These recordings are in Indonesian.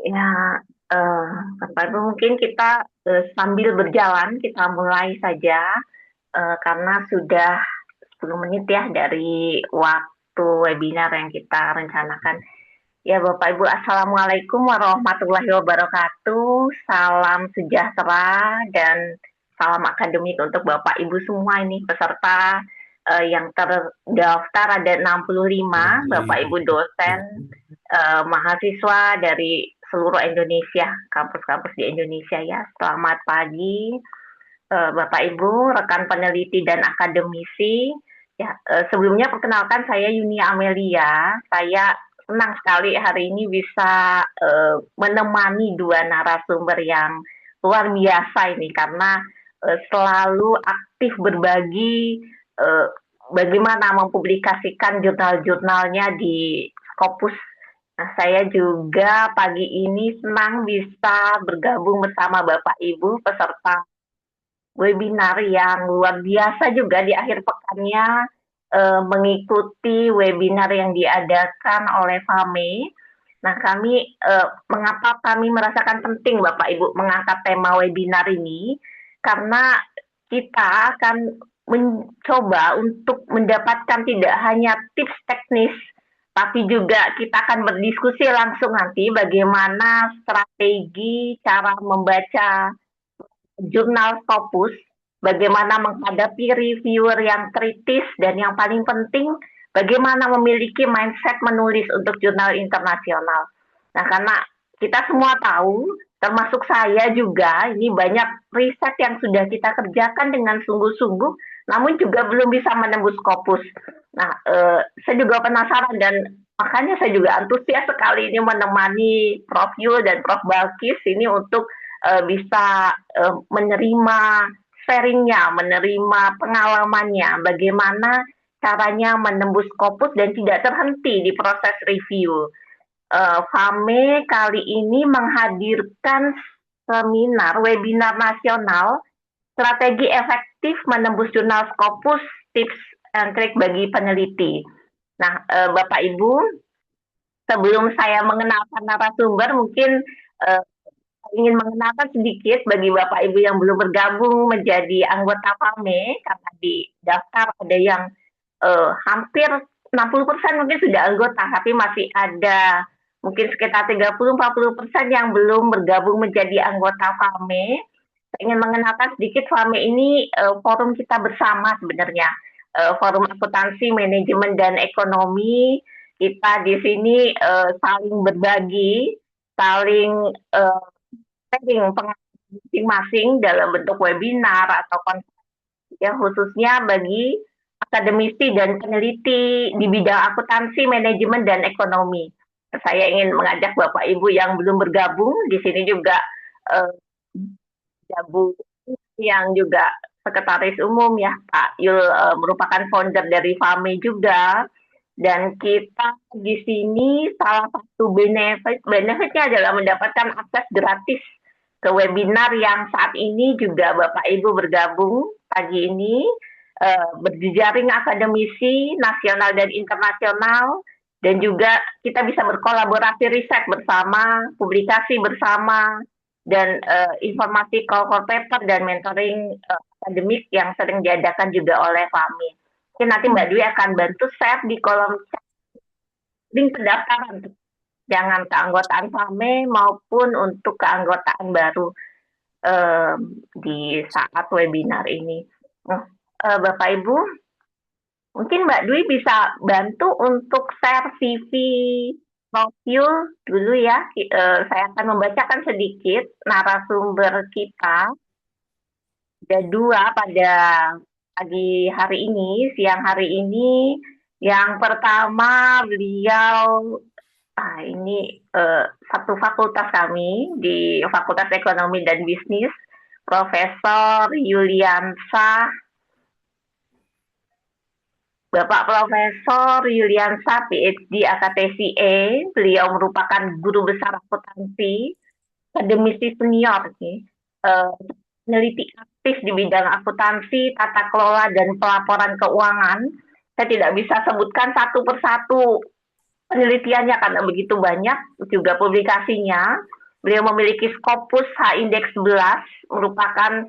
Ya, eh, Bapak Ibu mungkin kita sambil berjalan kita mulai saja karena sudah 10 menit ya dari waktu webinar yang kita rencanakan. Ya Bapak Ibu, Assalamualaikum warahmatullahi wabarakatuh. Salam sejahtera dan salam akademik untuk Bapak Ibu semua ini peserta yang terdaftar ada 65 Bapak Ibu dosen mahasiswa dari seluruh Indonesia, kampus-kampus di Indonesia ya. Selamat pagi, Bapak Ibu, rekan peneliti dan akademisi. Ya, sebelumnya perkenalkan saya Yunia Amelia. Saya senang sekali hari ini bisa menemani dua narasumber yang luar biasa ini karena selalu aktif berbagi uh, bagaimana mempublikasikan jurnal-jurnalnya di Scopus. Nah, saya juga pagi ini senang bisa bergabung bersama Bapak Ibu peserta webinar yang luar biasa juga di akhir pekannya mengikuti webinar yang diadakan oleh FAME. Nah, mengapa kami merasakan penting Bapak Ibu mengangkat tema webinar ini? Karena kita akan mencoba untuk mendapatkan tidak hanya tips teknis, tapi juga kita akan berdiskusi langsung nanti bagaimana strategi cara membaca jurnal Scopus, bagaimana menghadapi reviewer yang kritis, dan yang paling penting, bagaimana memiliki mindset menulis untuk jurnal internasional. Nah, karena kita semua tahu, termasuk saya juga, ini banyak riset yang sudah kita kerjakan dengan sungguh-sungguh, namun juga belum bisa menembus Scopus. Nah, saya juga penasaran dan makanya saya juga antusias sekali ini menemani Prof. Yul dan Prof. Balkis ini untuk bisa menerima sharingnya, menerima pengalamannya, bagaimana caranya menembus Scopus dan tidak terhenti di proses review. FAME kali ini menghadirkan webinar nasional, strategi efektif menembus jurnal Scopus, tips and trik bagi peneliti. Nah, Bapak Ibu, sebelum saya mengenalkan narasumber, mungkin uh, ingin mengenalkan sedikit bagi Bapak Ibu yang belum bergabung menjadi anggota FAME, karena di daftar ada yang hampir 60% mungkin sudah anggota, tapi masih ada mungkin sekitar 30-40% yang belum bergabung menjadi anggota FAME. Saya ingin mengenalkan sedikit FAME ini forum kita bersama sebenarnya, forum akuntansi, manajemen, dan ekonomi. Kita di sini saling berbagi, saling sharing pengalaman masing-masing dalam bentuk webinar atau konferensi ya khususnya bagi akademisi dan peneliti di bidang akuntansi, manajemen, dan ekonomi. Saya ingin mengajak Bapak Ibu yang belum bergabung di sini juga eh, gabung yang juga sekretaris umum ya Pak Yul merupakan founder dari FAME juga, dan kita di sini salah satu benefitnya adalah mendapatkan akses gratis ke webinar yang saat ini juga Bapak Ibu bergabung pagi ini, berjejaring akademisi nasional dan internasional, dan juga kita bisa berkolaborasi riset bersama, publikasi bersama, dan informasi call for paper dan mentoring akademik yang sering diadakan juga oleh FAMI. Mungkin nanti Mbak Dwi akan bantu share di kolom chat link pendaftaran jangan keanggotaan FAME maupun untuk keanggotaan baru di saat webinar ini. Bapak Ibu, mungkin Mbak Dwi bisa bantu untuk share CV profil dulu ya. Saya akan membacakan sedikit narasumber kita. Ada dua pada pagi hari ini, siang hari ini. Yang pertama beliau ini satu fakultas kami di Fakultas Ekonomi dan Bisnis, Profesor Yuliansa. Bapak Profesor Yuliansa, PhD AKTCE, beliau merupakan guru besar akuntansi, akademisi senior, peneliti aktif di bidang akuntansi, tata kelola, dan pelaporan keuangan. Saya tidak bisa sebutkan satu persatu penelitiannya karena begitu banyak juga publikasinya. Beliau memiliki Scopus H-Index 11, merupakan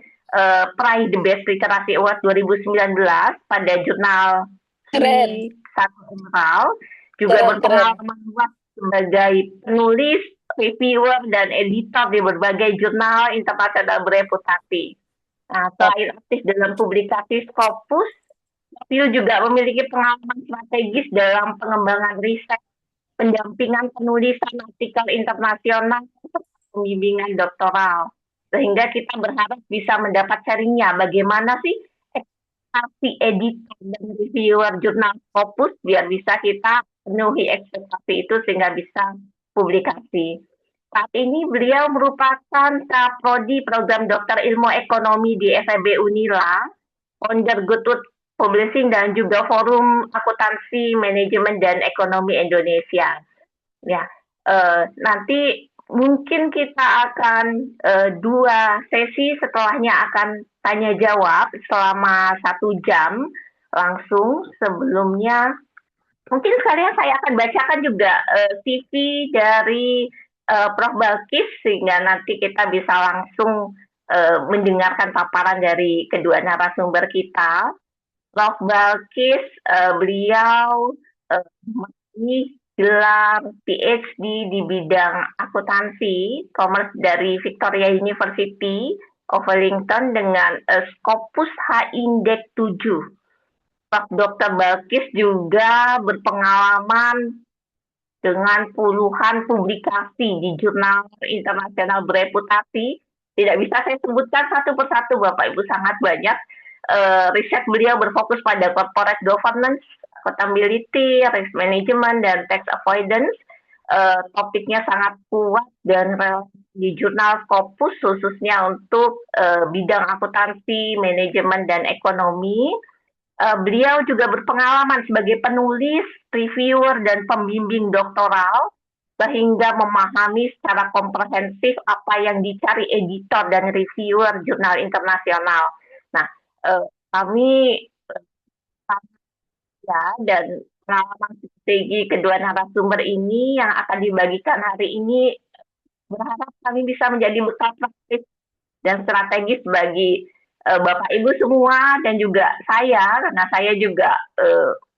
peraih The Best Literary Award 2019 pada jurnal Keren, C1 Emerald, juga keren, keren. berpengalaman luas sebagai penulis, reviewer, dan editor di berbagai jurnal internasional bereputasi. Nah, Top. selain aktif dalam publikasi Scopus, Phil juga memiliki pengalaman strategis dalam pengembangan riset, pendampingan penulisan artikel internasional, serta pembimbingan doktoral. Sehingga kita berharap bisa mendapat sharingnya bagaimana sih ekspektasi editor dan reviewer jurnal Scopus biar bisa kita penuhi ekspektasi itu sehingga bisa publikasi. Saat ini beliau merupakan Kaprodi Program Dokter Ilmu Ekonomi di FEB Unila, founder Goodwood Publishing dan juga Forum Akuntansi Manajemen dan Ekonomi Indonesia. Ya, nanti mungkin kita akan dua sesi, setelahnya akan tanya jawab selama 1 jam langsung. Sebelumnya mungkin sekalian saya akan bacakan juga CV dari Prof. Balkis sehingga nanti kita bisa langsung mendengarkan paparan dari kedua narasumber kita. Prof. Balkis, beliau memiliki gelar PhD di bidang akuntansi commerce dari Victoria University of Wellington dengan Scopus H-Index 7. Prof. Dr. Balkis juga berpengalaman dengan puluhan publikasi di jurnal internasional bereputasi. Tidak bisa saya sebutkan satu persatu, Bapak Ibu, sangat banyak. Riset beliau berfokus pada corporate governance, accountability, risk management, dan tax avoidance. Topiknya sangat kuat dan di jurnal Scopus khususnya untuk bidang akuntansi, manajemen, dan ekonomi. Beliau juga berpengalaman sebagai penulis, reviewer, dan pembimbing doktoral, sehingga memahami secara komprehensif apa yang dicari editor dan reviewer jurnal internasional. Nah, kami ya dan pengalaman strategi kedua narasumber ini yang akan dibagikan hari ini berharap kami bisa menjadi bekal praktis dan strategis bagi Bapak Ibu semua dan juga saya karena saya juga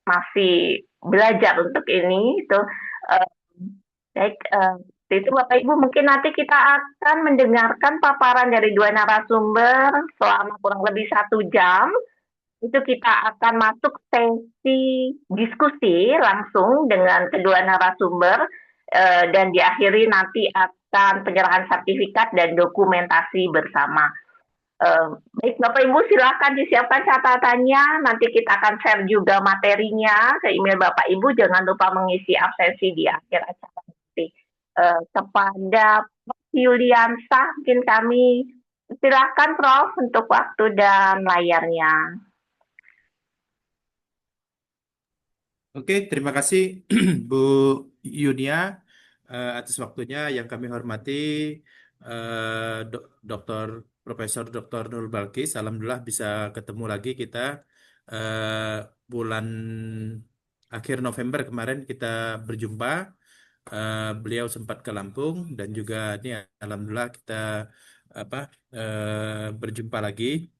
masih belajar untuk ini itu uh, baik itu Bapak Ibu mungkin nanti kita akan mendengarkan paparan dari dua narasumber selama kurang lebih 1 jam. Itu kita akan masuk sesi diskusi langsung dengan kedua narasumber dan diakhiri nanti akan penyerahan sertifikat dan dokumentasi bersama. Baik Bapak Ibu silakan disiapkan catatannya, nanti kita akan share juga materinya ke email Bapak Ibu, jangan lupa mengisi absensi di akhir acara nanti. Kepada Prof. Yuliansah, mungkin kami silakan Prof untuk waktu dan layarnya. Oke, terima kasih Bu Yunia atas waktunya yang kami hormati Dr. Profesor Dr. Nur Balkis. Alhamdulillah bisa ketemu lagi kita eh, bulan akhir November kemarin kita berjumpa. Beliau sempat ke Lampung dan juga ini alhamdulillah kita apa berjumpa lagi.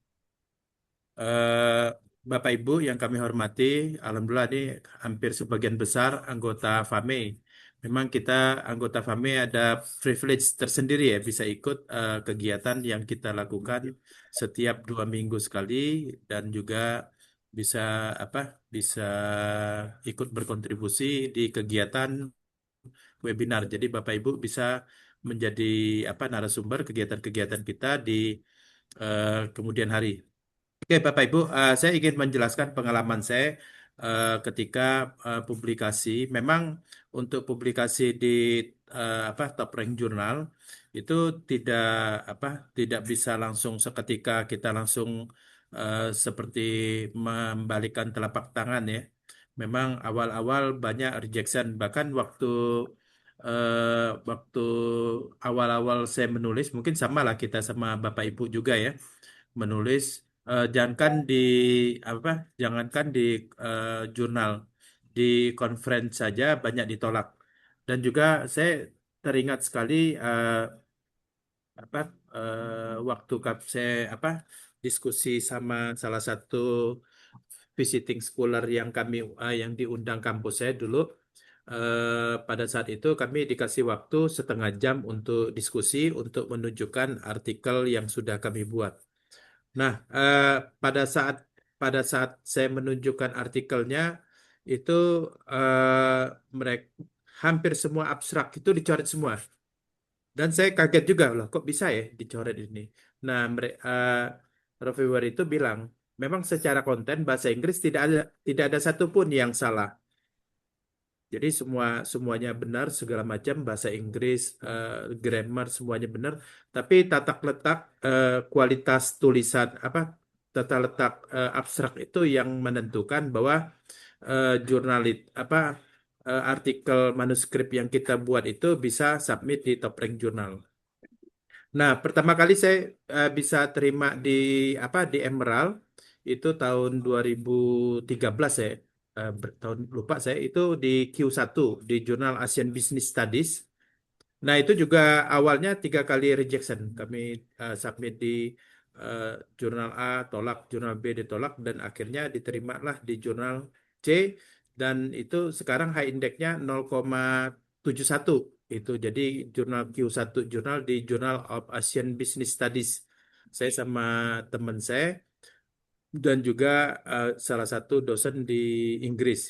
Eh, Bapak Ibu yang kami hormati, alhamdulillah ini hampir sebagian besar anggota FAME. Memang kita anggota FAME ada privilege tersendiri ya bisa ikut kegiatan yang kita lakukan setiap 2 minggu sekali dan juga bisa apa bisa ikut berkontribusi di kegiatan webinar. Jadi Bapak Ibu bisa menjadi narasumber kegiatan-kegiatan kita di kemudian hari. Oke, Bapak Ibu, saya ingin menjelaskan pengalaman saya ketika publikasi. Memang untuk publikasi di top rank jurnal itu tidak tidak bisa langsung seketika kita langsung seperti membalikkan telapak tangan ya. Memang awal-awal banyak rejection, bahkan waktu awal-awal saya menulis mungkin sama lah kita sama Bapak Ibu juga ya menulis jangankan di jangankan di jurnal di conference saja banyak ditolak dan juga saya teringat sekali apa waktu saya apa diskusi sama salah satu visiting scholar yang yang diundang kampus saya dulu. Pada saat itu kami dikasih waktu setengah jam untuk diskusi untuk menunjukkan artikel yang sudah kami buat. Nah, pada saat saya menunjukkan artikelnya itu mereka hampir semua abstrak itu dicoret semua. Dan saya kaget juga loh, kok bisa ya dicoret ini. Nah, mereka reviewer itu bilang, memang secara konten bahasa Inggris tidak ada satupun yang salah. Jadi semuanya benar, segala macam bahasa Inggris, grammar semuanya benar. Tapi tata letak kualitas tulisan tata letak abstrak itu yang menentukan bahwa artikel manuskrip yang kita buat itu bisa submit di top rank jurnal. Nah, pertama kali saya bisa terima di Emerald itu tahun 2013 saya. Tahun lupa saya itu di Q1 di jurnal Asian Business Studies. Nah, itu juga awalnya 3 kali rejection. Kami submit di eh, jurnal A tolak, jurnal B ditolak dan akhirnya diterimalah di jurnal C dan itu sekarang high indexnya 0,71 itu. Jadi jurnal Q1 jurnal di Journal of Asian Business Studies. Saya sama teman saya dan juga salah satu dosen di Inggris.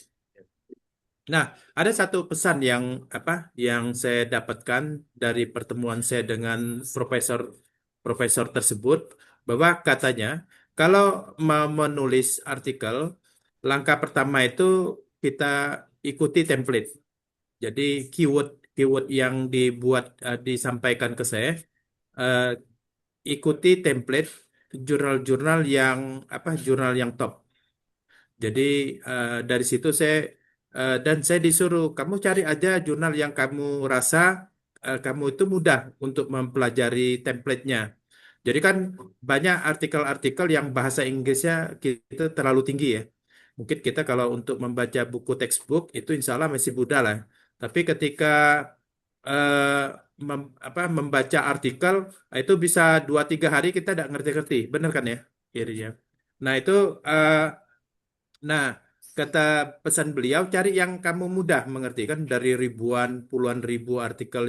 Nah, ada satu pesan yang saya dapatkan dari pertemuan saya dengan profesor profesor tersebut bahwa katanya kalau mau menulis artikel, langkah pertama itu kita ikuti template. Jadi keyword keyword yang disampaikan ke saya, eh, ikuti template jurnal-jurnal jurnal yang top. Jadi dari situ dan saya disuruh kamu cari aja jurnal yang kamu rasa kamu itu mudah untuk mempelajari template-nya. Jadi kan banyak artikel-artikel yang bahasa Inggrisnya kita terlalu tinggi ya. Mungkin kita kalau untuk membaca buku textbook itu insya Allah masih mudah lah. Tapi ketika eh, membaca artikel itu bisa 2-3 hari kita tidak ngerti-ngerti, benar kan ya? Akhirnya. Nah itu eh, Nah, kata pesan beliau, cari yang kamu mudah mengerti kan dari ribuan, puluhan ribu artikel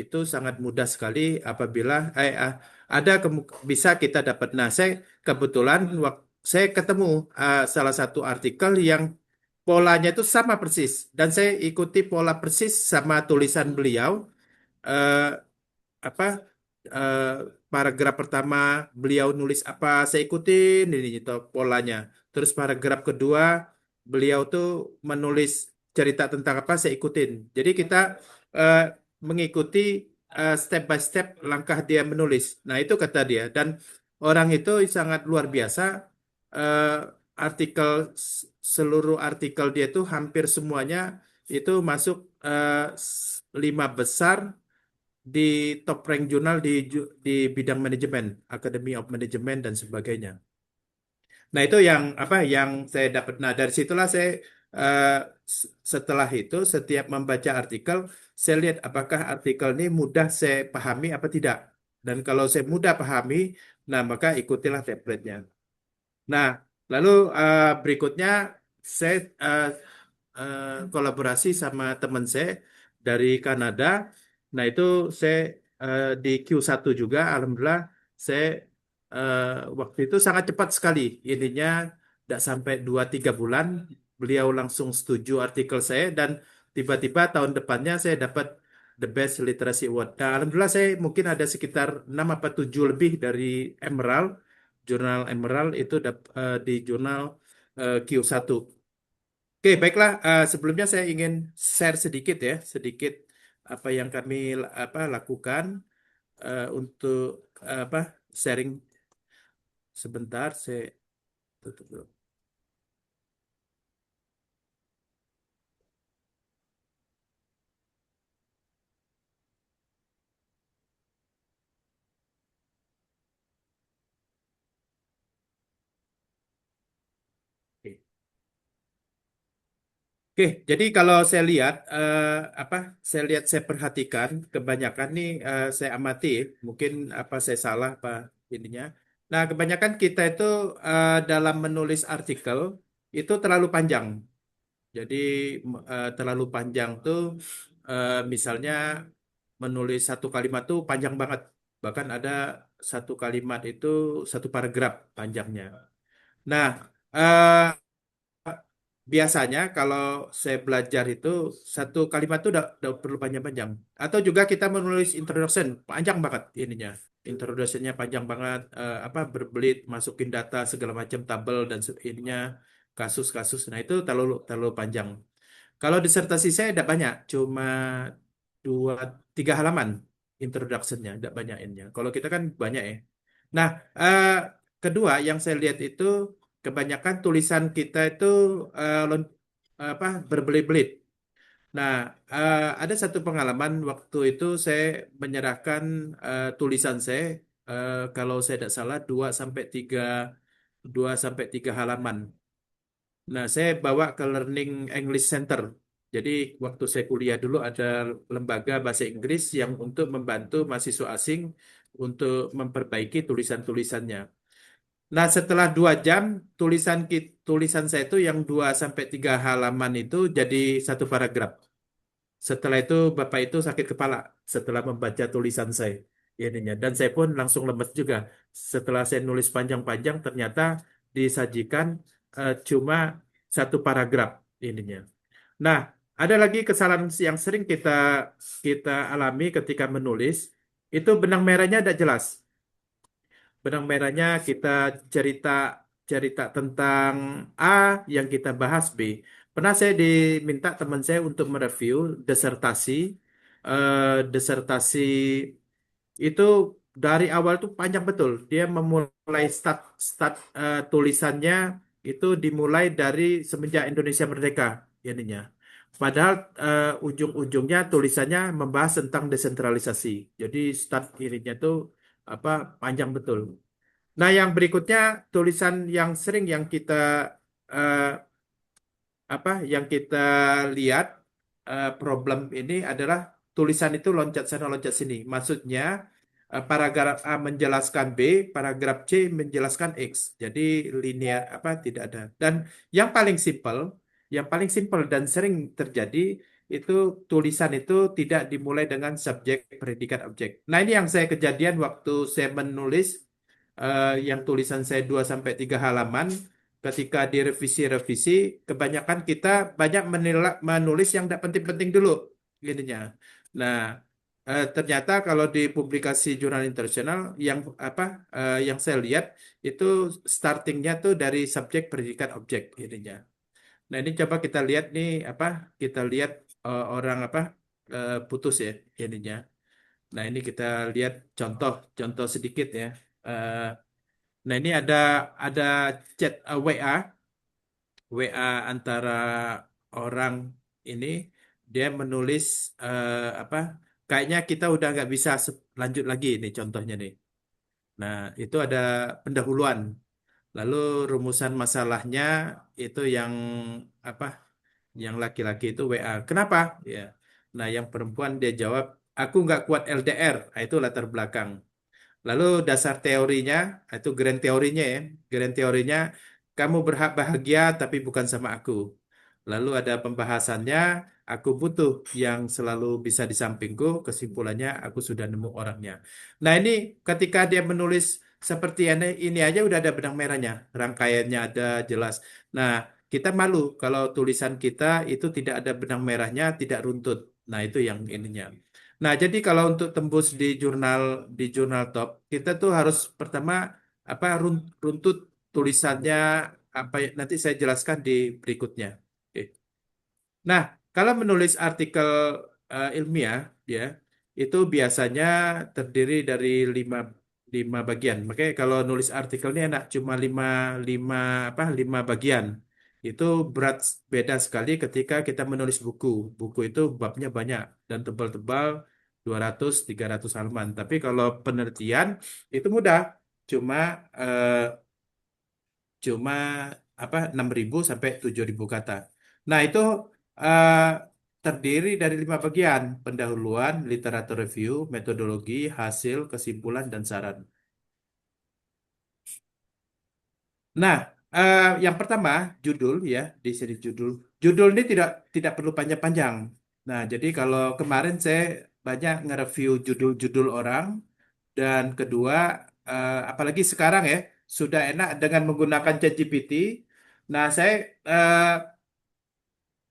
itu sangat mudah sekali apabila bisa kita dapat. Nah, saya kebetulan saya ketemu salah satu artikel yang polanya itu sama persis dan saya ikuti pola persis sama tulisan beliau. eh, apa eh, Paragraf pertama beliau nulis apa saya ikutin ini itu polanya. Terus paragraf kedua beliau tuh menulis cerita tentang apa saya ikutin. Jadi kita eh, mengikuti step by step langkah dia menulis. Nah itu kata dia dan orang itu sangat luar biasa. eh, artikel Seluruh artikel dia tuh hampir semuanya itu masuk 5 besar di top rank jurnal di bidang manajemen, Academy of Management dan sebagainya. Nah, itu yang saya dapat. Nah, dari situlah saya eh, setelah itu setiap membaca artikel, saya lihat apakah artikel ini mudah saya pahami apa tidak. Dan kalau saya mudah pahami, nah maka ikutilah template-nya. Nah, lalu berikutnya saya eh, kolaborasi sama teman saya dari Kanada. Nah, itu saya di Q1 juga, alhamdulillah saya eh, waktu itu sangat cepat sekali. Ininya tidak sampai 2-3 bulan, beliau langsung setuju artikel saya dan tiba-tiba tahun depannya saya dapat The Best Literacy Award. Nah, alhamdulillah saya mungkin ada sekitar 6 apa 7 lebih dari Emerald, jurnal Emerald itu di jurnal Q1. Oke, baiklah. Sebelumnya saya ingin share sedikit ya, sedikit apa yang kami lakukan untuk apa sharing sebentar. Saya tutup dulu. Oke. Oke, jadi kalau saya lihat apa saya perhatikan kebanyakan nih saya amati mungkin apa saya salah apa ininya. Nah, kebanyakan kita itu dalam menulis artikel itu terlalu panjang. Jadi terlalu panjang tuh misalnya menulis satu kalimat tuh panjang banget. Bahkan ada satu kalimat itu satu paragraf panjangnya. Nah, eh, biasanya kalau saya belajar itu satu kalimat itu udah perlu panjang-panjang. Atau juga kita menulis introduction panjang banget ininya. Introductionnya panjang banget, apa berbelit, masukin data segala macam tabel dan ininya kasus-kasus. Nah itu terlalu terlalu panjang. Kalau disertasi saya tidak banyak, cuma dua tiga halaman introductionnya, tidak banyak ininya. Kalau kita kan banyak ya. Nah, kedua yang saya lihat itu kebanyakan tulisan kita itu apa berbelit-belit. Nah, ada satu pengalaman waktu itu saya menyerahkan tulisan saya kalau saya tidak salah 2 sampai 3 halaman. Nah, saya bawa ke Learning English Center. Jadi, waktu saya kuliah dulu ada lembaga bahasa Inggris yang untuk membantu mahasiswa asing untuk memperbaiki tulisan-tulisannya. Nah, setelah 2 jam, tulisan saya itu yang 2 sampai 3 halaman itu jadi satu paragraf. Setelah itu, Bapak itu sakit kepala setelah membaca tulisan saya. Ininya. Dan saya pun langsung lemes juga. Setelah saya nulis panjang-panjang, ternyata disajikan cuma satu paragraf ininya. Nah, ada lagi kesalahan yang sering kita kita alami ketika menulis, itu benang merahnya tidak jelas. Benang merahnya kita cerita cerita tentang A yang kita bahas B. Pernah saya diminta teman saya untuk mereview disertasi disertasi itu dari awal tuh panjang betul. Dia memulai start start tulisannya itu dimulai dari semenjak Indonesia merdeka ininya. Padahal ujung-ujungnya tulisannya membahas tentang desentralisasi. Jadi start ininya tuh apa panjang betul. Nah, yang berikutnya tulisan yang sering yang kita eh, apa yang kita lihat problem ini adalah tulisan itu loncat sana loncat sini. Maksudnya paragraf A menjelaskan B, paragraf C menjelaskan X. Jadi linear apa tidak ada. Dan yang paling simpel, yang paling simpel dan sering terjadi itu tulisan itu tidak dimulai dengan subjek, predikat, objek. Nah, ini yang saya kejadian waktu saya menulis yang tulisan saya 2 sampai 3 halaman. Ketika direvisi-revisi, kebanyakan kita banyak menulis yang tidak penting-penting dulu, gininya. Nah, ternyata kalau di publikasi jurnal internasional yang apa yang saya lihat itu startingnya tuh dari subjek, predikat, objek, gininya. Nah, ini coba kita lihat nih apa kita lihat orang apa putus ya, ininya. Nah, ini kita lihat contoh contoh sedikit ya. Eh, Nah, ini ada chat WA antara orang ini dia menulis apa? Kayaknya kita udah nggak bisa lanjut lagi nih contohnya nih. Nah, itu ada pendahuluan. Lalu rumusan masalahnya itu yang apa? Yang laki-laki itu WA. Kenapa? Ya. Nah, yang perempuan dia jawab, aku nggak kuat LDR. Nah, itu latar belakang. Lalu dasar teorinya, itu grand teorinya ya. Grand teorinya, kamu berhak bahagia tapi bukan sama aku. Lalu ada pembahasannya, aku butuh yang selalu bisa di sampingku. Kesimpulannya, aku sudah nemu orangnya. Nah ini ketika dia menulis seperti ini aja udah ada benang merahnya. Rangkaiannya ada jelas. Nah kita malu kalau tulisan kita itu tidak ada benang merahnya, tidak runtut. Nah itu yang ininya. Nah, jadi kalau untuk tembus di jurnal top, kita tuh harus pertama apa runtut tulisannya apa nanti saya jelaskan di berikutnya. Oke. Nah, kalau menulis artikel ilmiah, ya, itu biasanya terdiri dari lima, lima bagian. Makanya kalau nulis artikel ini enak, cuma lima, lima, lima bagian. Itu berat beda sekali ketika kita menulis buku. Buku itu babnya banyak dan tebal-tebal 200-300 halaman. Tapi kalau penelitian itu mudah, cuma eh, cuma 6.000 sampai 7.000 kata. Nah, itu eh, terdiri dari 5 bagian: pendahuluan, literatur review, metodologi, hasil, kesimpulan, dan saran. Nah, yang pertama judul ya, di sini judul. Judul ini tidak tidak perlu panjang-panjang. Nah, jadi kalau kemarin saya banyak nge-review judul-judul orang, dan kedua, apalagi sekarang ya, sudah enak dengan menggunakan ChatGPT. Nah, saya eh,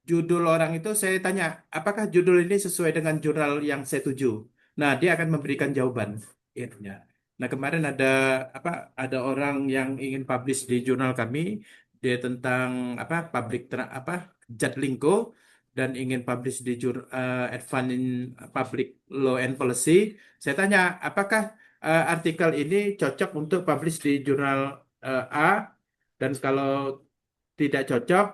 judul orang itu saya tanya, apakah judul ini sesuai dengan jurnal yang saya tuju? Nah, dia akan memberikan jawaban. Intinya. Nah, kemarin ada apa? Ada orang yang ingin publish di jurnal kami, dia tentang apa? Apa? Jatlingko, dan ingin publish di Advance in Public Law and Policy. Saya tanya, apakah artikel ini cocok untuk publish di jurnal A? Dan kalau tidak cocok,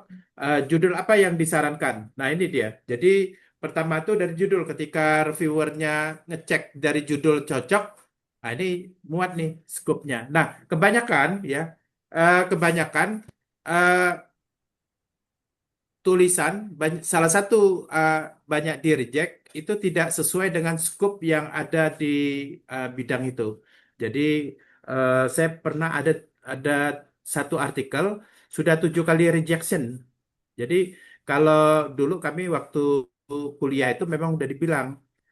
judul apa yang disarankan? Nah, ini dia. Jadi, pertama tuh dari judul. Ketika reviewernya ngecek dari judul cocok, nah ini muat nih skupnya. Nah, kebanyakan ya, kebanyakan eh, tulisan salah satu uh, banyak di reject itu tidak sesuai dengan scope yang ada di bidang itu. Jadi saya pernah ada satu artikel sudah 7 kali rejection. Jadi kalau dulu kami waktu kuliah itu memang udah dibilang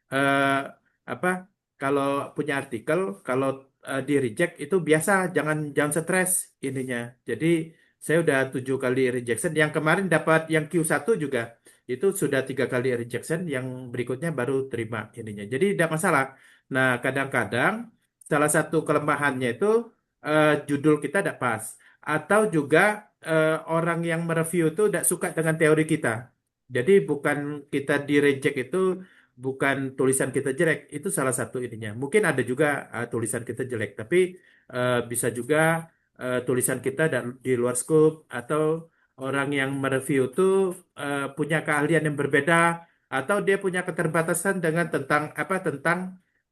eh, apa, kalau punya artikel, kalau di reject itu biasa, jangan jangan stres ininya. Jadi saya udah 7 kali rejection. Yang kemarin dapat yang Q1 juga itu sudah 3 kali rejection. Yang berikutnya baru terima ininya. Jadi tidak masalah. Nah, kadang-kadang salah satu kelemahannya itu judul kita tidak pas, atau juga orang yang mereview itu tidak suka dengan teori kita. Jadi bukan kita di reject itu bukan tulisan kita jelek, itu salah satu ininya. Mungkin ada juga tulisan kita jelek, tapi bisa juga tulisan kita dan di luar scope, atau orang yang mereview itu punya keahlian yang berbeda, atau dia punya keterbatasan dengan tentang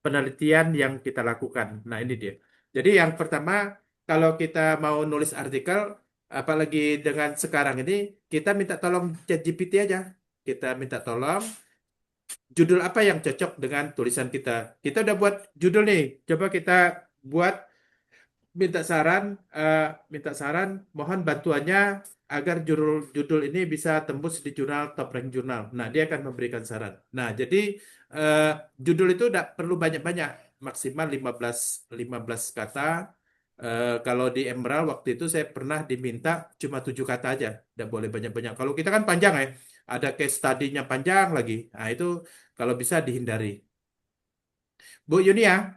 penelitian yang kita lakukan. Nah, ini dia. Jadi yang pertama, kalau kita mau nulis artikel, apalagi dengan sekarang ini, kita minta tolong ChatGPT aja. Kita minta tolong judul apa yang cocok dengan tulisan kita. Kita udah buat judul nih. Coba kita buat, minta saran, eh, minta saran, mohon bantuannya agar judul ini bisa tembus di jurnal top rank jurnal. Nah, dia akan memberikan saran. Nah, jadi eh, judul itu tidak perlu banyak-banyak, maksimal 15 kata. Kalau di Emerald waktu itu saya pernah diminta cuma 7 kata aja, tidak boleh banyak-banyak. Kalau kita kan panjang ya, ada case study-nya panjang lagi. Nah, itu kalau bisa dihindari. Bu Yunia,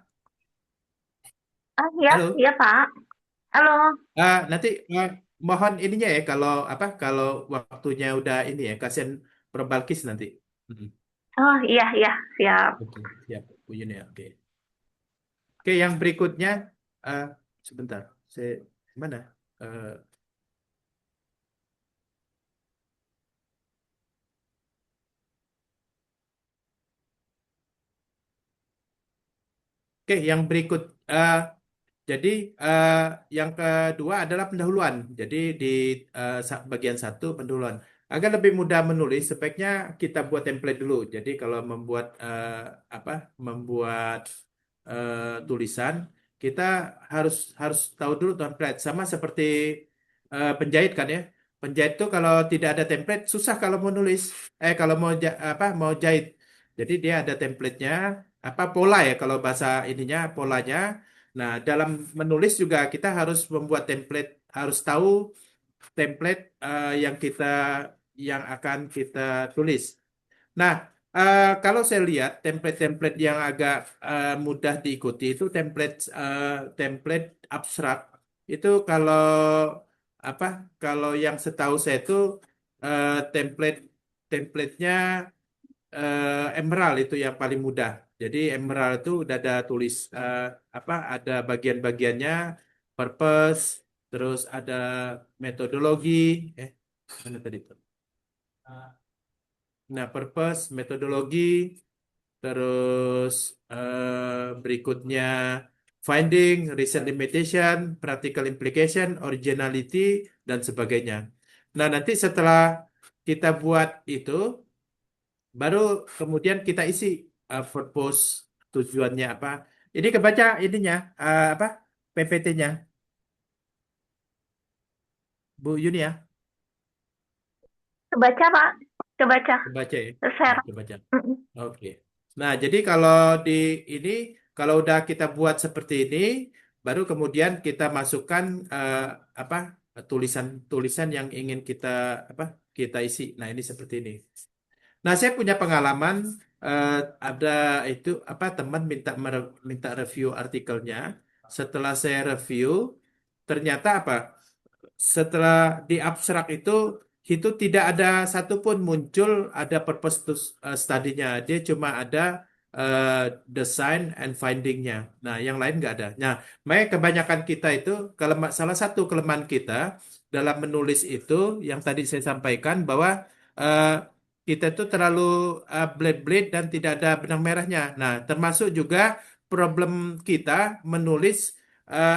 Ah, ya, halo. iya Pak. Halo. Nanti mohon ininya ya, kalau apa, kalau waktunya udah ini ya, kasihan Perbalkis nanti. Mm-mm. Oh, iya, iya, siap. Oke, siap Bu Yuni ya. Oke. Oke, yang berikutnya, eh, sebentar, saya mana? Eh, oke, yang berikut. Jadi eh, yang kedua adalah pendahuluan. Jadi di bagian satu pendahuluan. Agar lebih mudah menulis, sebaiknya kita buat template dulu. Jadi kalau membuat apa, membuat tulisan, kita harus harus tahu dulu template. Sama seperti penjahit kan ya. Penjahit tuh kalau tidak ada template susah kalau mau nulis. Kalau mau apa, mau jahit. Jadi dia ada templatenya, apa, pola ya kalau bahasa ininya, polanya. Nah, dalam menulis juga kita harus membuat template, harus tahu template yang akan kita tulis. Nah, kalau saya lihat template-template yang agak mudah diikuti itu template abstrak. Itu kalau apa? Kalau yang setahu saya itu templatenya Emerald itu yang paling mudah. Jadi Emerald itu udah ada tulis apa? Ada bagian-bagiannya, purpose, terus ada metodologi. Eh, mana tadi itu? Nah, purpose, metodologi, terus berikutnya finding, recent limitation, practical implication, originality, dan sebagainya. Nah, nanti setelah kita buat itu, baru kemudian kita isi purpose, tujuannya apa. Ini kebaca ininya, apa, PPT-nya, Bu Yuni ya, Kebaca, Pak. Kebaca. kebaca ya. Nah, Share. kebaca. Mm-mm. Oke. Nah, jadi kalau di ini, kalau udah kita buat seperti ini, baru kemudian kita masukkan apa, tulisan-tulisan yang ingin kita apa, kita isi. Nah, ini seperti ini. Nah, saya punya pengalaman, eh, ada itu apa, teman minta review artikelnya. Setelah saya review, ternyata apa? Setelah di abstrak itu tidak ada satupun muncul ada purpose to study-nya. Dia cuma ada eh, design and finding-nya. Nah, yang lain nggak ada. Nah, makanya kebanyakan kita itu, salah satu kelemahan kita dalam menulis itu yang tadi saya sampaikan bahwa eh, kita itu terlalu blade-blade dan tidak ada benang merahnya. Nah, termasuk juga problem kita menulis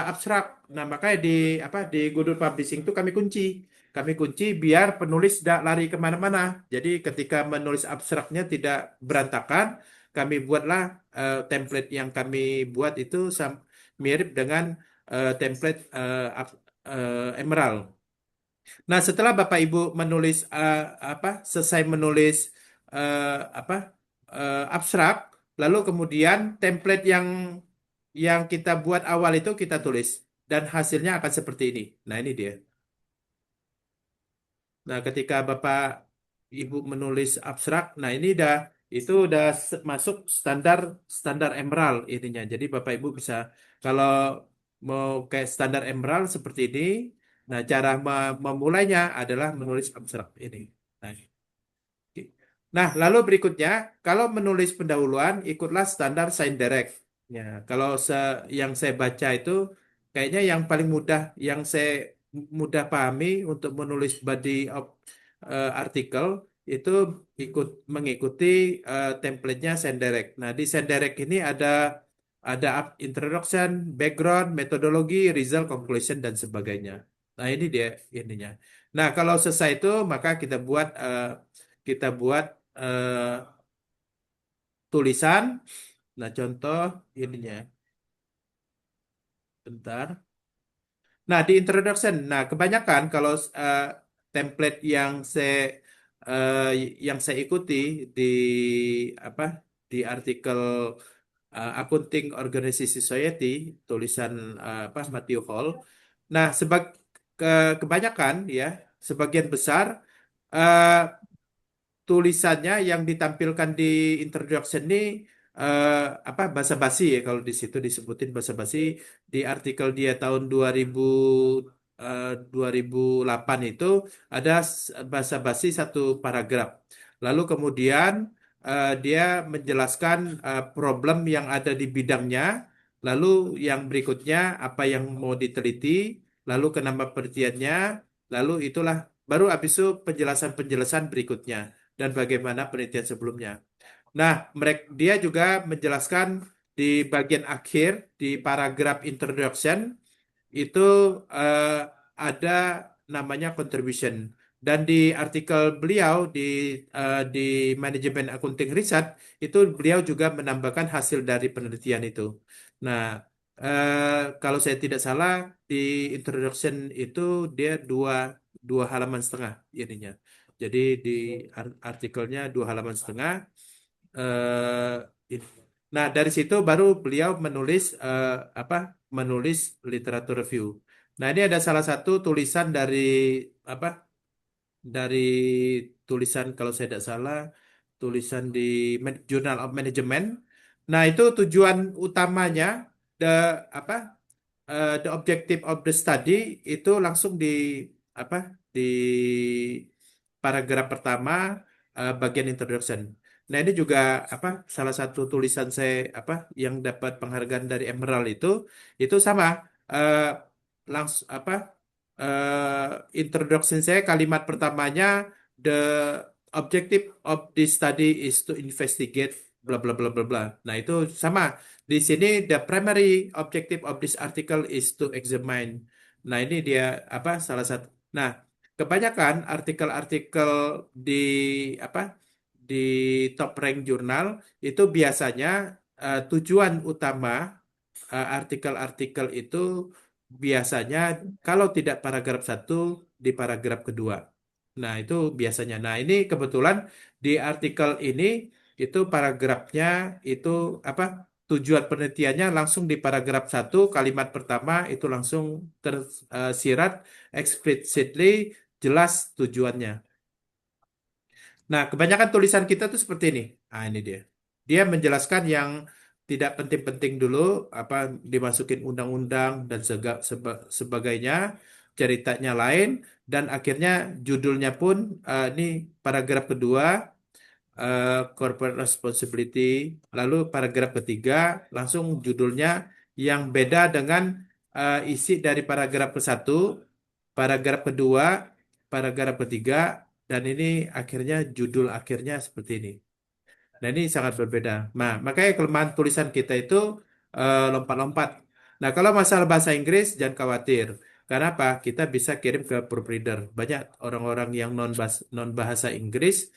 abstrak. Nah, makanya di apa, di Google Publishing itu kami kunci. Kami kunci biar penulis tidak lari kemana-mana. Jadi ketika menulis abstraknya tidak berantakan, kami buatlah template yang kami buat itu mirip dengan template Emerald. Nah, setelah Bapak Ibu menulis apa, selesai menulis apa, abstrak, lalu kemudian template yang kita buat awal itu kita tulis dan hasilnya akan seperti ini. Nah, ini dia. Nah, ketika Bapak Ibu menulis abstrak, nah ini udah masuk standar standar Emerald ininya. Jadi Bapak Ibu bisa, kalau mau kayak standar Emerald seperti ini, nah cara memulainya adalah menulis abstrak ini. Nah, oke. Nah, lalu berikutnya, kalau menulis pendahuluan, ikutlah standar Sign Direct. Ya, kalau yang saya baca itu, kayaknya yang paling mudah, yang saya mudah pahami untuk menulis body of artikel, itu mengikuti template-nya Sign Direct. Nah, di Sign Direct ini ada introduction, background, metodologi, result, conclusion, dan sebagainya. Nah, ini dia ininya. Nah, kalau selesai itu, maka kita buat tulisan. Nah, contoh ininya, bentar. Nah, di introduction, nah kebanyakan kalau template eh, yang saya ikuti di apa, di artikel Accounting Organization Society, tulisan apa, Matthew Hall. Nah, kebanyakan ya, sebagian besar eh, tulisannya yang ditampilkan di introduction ini eh, apa, basa-basi ya, kalau di situ disebutin basa-basi. Di artikel dia tahun 2008 itu ada basa-basi satu paragraf. Lalu kemudian dia menjelaskan problem yang ada di bidangnya, lalu yang berikutnya apa yang mau diteliti, lalu kenapa penelitiannya, lalu itulah baru habis itu penjelasan-penjelasan berikutnya dan bagaimana penelitian sebelumnya. Nah, dia juga menjelaskan di bagian akhir di paragraf introduction itu eh, ada namanya contribution. Dan di artikel beliau di Manajemen Accounting Research itu beliau juga menambahkan hasil dari penelitian itu. Nah, kalau saya tidak salah di introduction itu dia dua halaman setengah ininya. Jadi di artikelnya 2 halaman setengah. eh, ini. Nah, dari situ baru beliau menulis apa? Menulis literatur review. Nah, ini ada salah satu tulisan dari apa? Dari tulisan, kalau saya tidak salah, tulisan di Journal of Management. Nah, itu tujuan utamanya, the apa? The objective of the study itu langsung di apa? Di paragraf pertama bagian introduction. Nah, ini juga apa, salah satu tulisan saya apa yang dapat penghargaan dari Emerald itu sama, eh, langsung apa, introduction saya kalimat pertamanya, the objective of this study is to investigate bla bla bla bla bla. Nah, itu sama. Di sini the primary objective of this article is to examine. Nah, ini dia apa, salah satu. Nah, kebanyakan artikel-artikel di apa di top rank jurnal itu biasanya tujuan utama artikel-artikel itu biasanya kalau tidak paragraf satu di paragraf kedua. Nah, itu biasanya. Nah, ini kebetulan di artikel ini itu paragrafnya itu apa tujuan penelitiannya langsung di paragraf satu kalimat pertama itu langsung tersirat explicitly jelas tujuannya. Nah, kebanyakan tulisan kita tuh seperti ini. Ah, ini dia. Dia menjelaskan yang tidak penting-penting dulu, apa dimasukin undang-undang dan sebagainya, ceritanya lain, dan akhirnya judulnya pun ini paragraf kedua, corporate responsibility, lalu paragraf ketiga langsung judulnya yang beda dengan isi dari paragraf ke satu, paragraf kedua, paragraf ketiga, dan ini akhirnya judul akhirnya seperti ini. Nah, ini sangat berbeda. Nah, makanya kelemahan tulisan kita itu lompat-lompat. Nah, kalau masalah bahasa Inggris, jangan khawatir. Karena apa? Kita bisa kirim ke proofreader. Banyak orang-orang yang non bahasa Inggris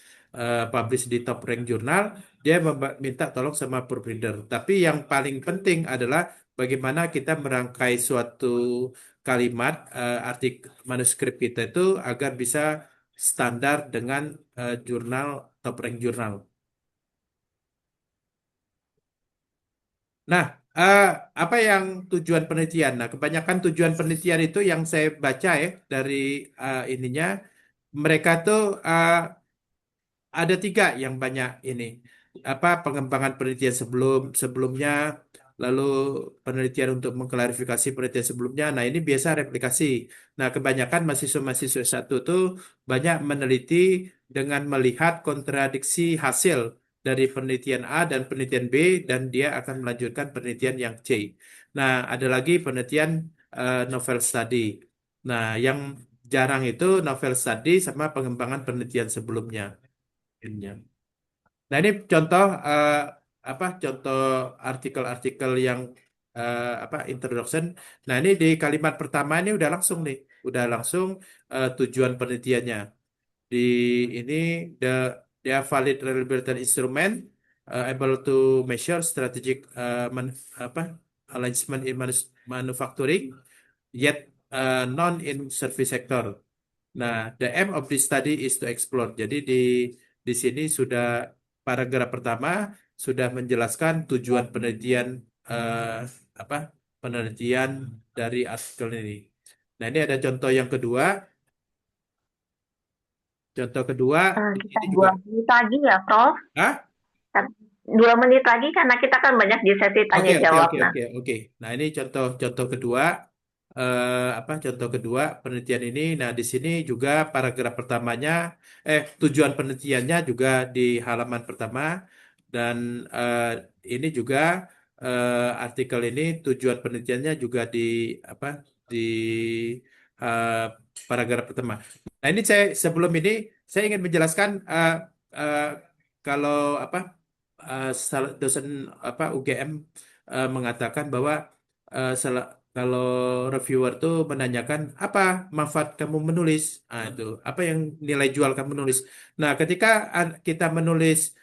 publish di top rank jurnal, dia minta tolong sama proofreader. Tapi yang paling penting adalah bagaimana kita merangkai suatu kalimat manuskrip kita itu agar bisa standar dengan jurnal top rank jurnal. Nah, eh, apa yang tujuan penelitian? Nah, kebanyakan tujuan penelitian itu yang saya baca ya dari ininya, mereka tuh ada tiga yang banyak ini. Apa pengembangan penelitian sebelumnya, lalu penelitian untuk mengklarifikasi penelitian sebelumnya. Nah, ini biasa replikasi. Nah, kebanyakan mahasiswa-mahasiswa satu tuh banyak meneliti dengan melihat kontradiksi hasil dari penelitian A dan penelitian B dan dia akan melanjutkan penelitian yang C. Nah, ada lagi penelitian novel study. Nah, yang jarang itu novel study sama pengembangan penelitian sebelumnya. Akhirnya. Nah, ini contoh contoh artikel-artikel yang introduction. Nah, ini di kalimat pertama ini udah langsung tujuan penelitiannya. Di ini the the valid reliability instrument able to measure strategic apa alignment in manufacturing yet non in service sector. Nah, the aim of this study is to explore. Jadi di sini sudah paragraf pertama sudah menjelaskan tujuan penelitian eh, apa penelitian dari artikel ini. Nah, ini ada contoh yang kedua. Contoh kedua di Kita sini juga. 2 menit lagi ya, Prof. Ah, 2 menit lagi karena kita kan banyak di sesi oke tanya oke jawab. oke Nah, oke oke. Nah, ini contoh contoh kedua contoh kedua penelitian ini. Nah, di sini juga paragraf pertamanya tujuan penelitiannya juga di halaman pertama dan eh, ini juga artikel ini tujuan penelitiannya juga di apa di eh, paragraf pertama. Nah, ini saya sebelum ini saya ingin menjelaskan eh, kalau dosen UGM mengatakan bahwa eh, sel- kalau reviewer tuh menanyakan apa manfaat kamu menulis, itu apa yang nilai jual kamu menulis. Nah, ketika kita menulis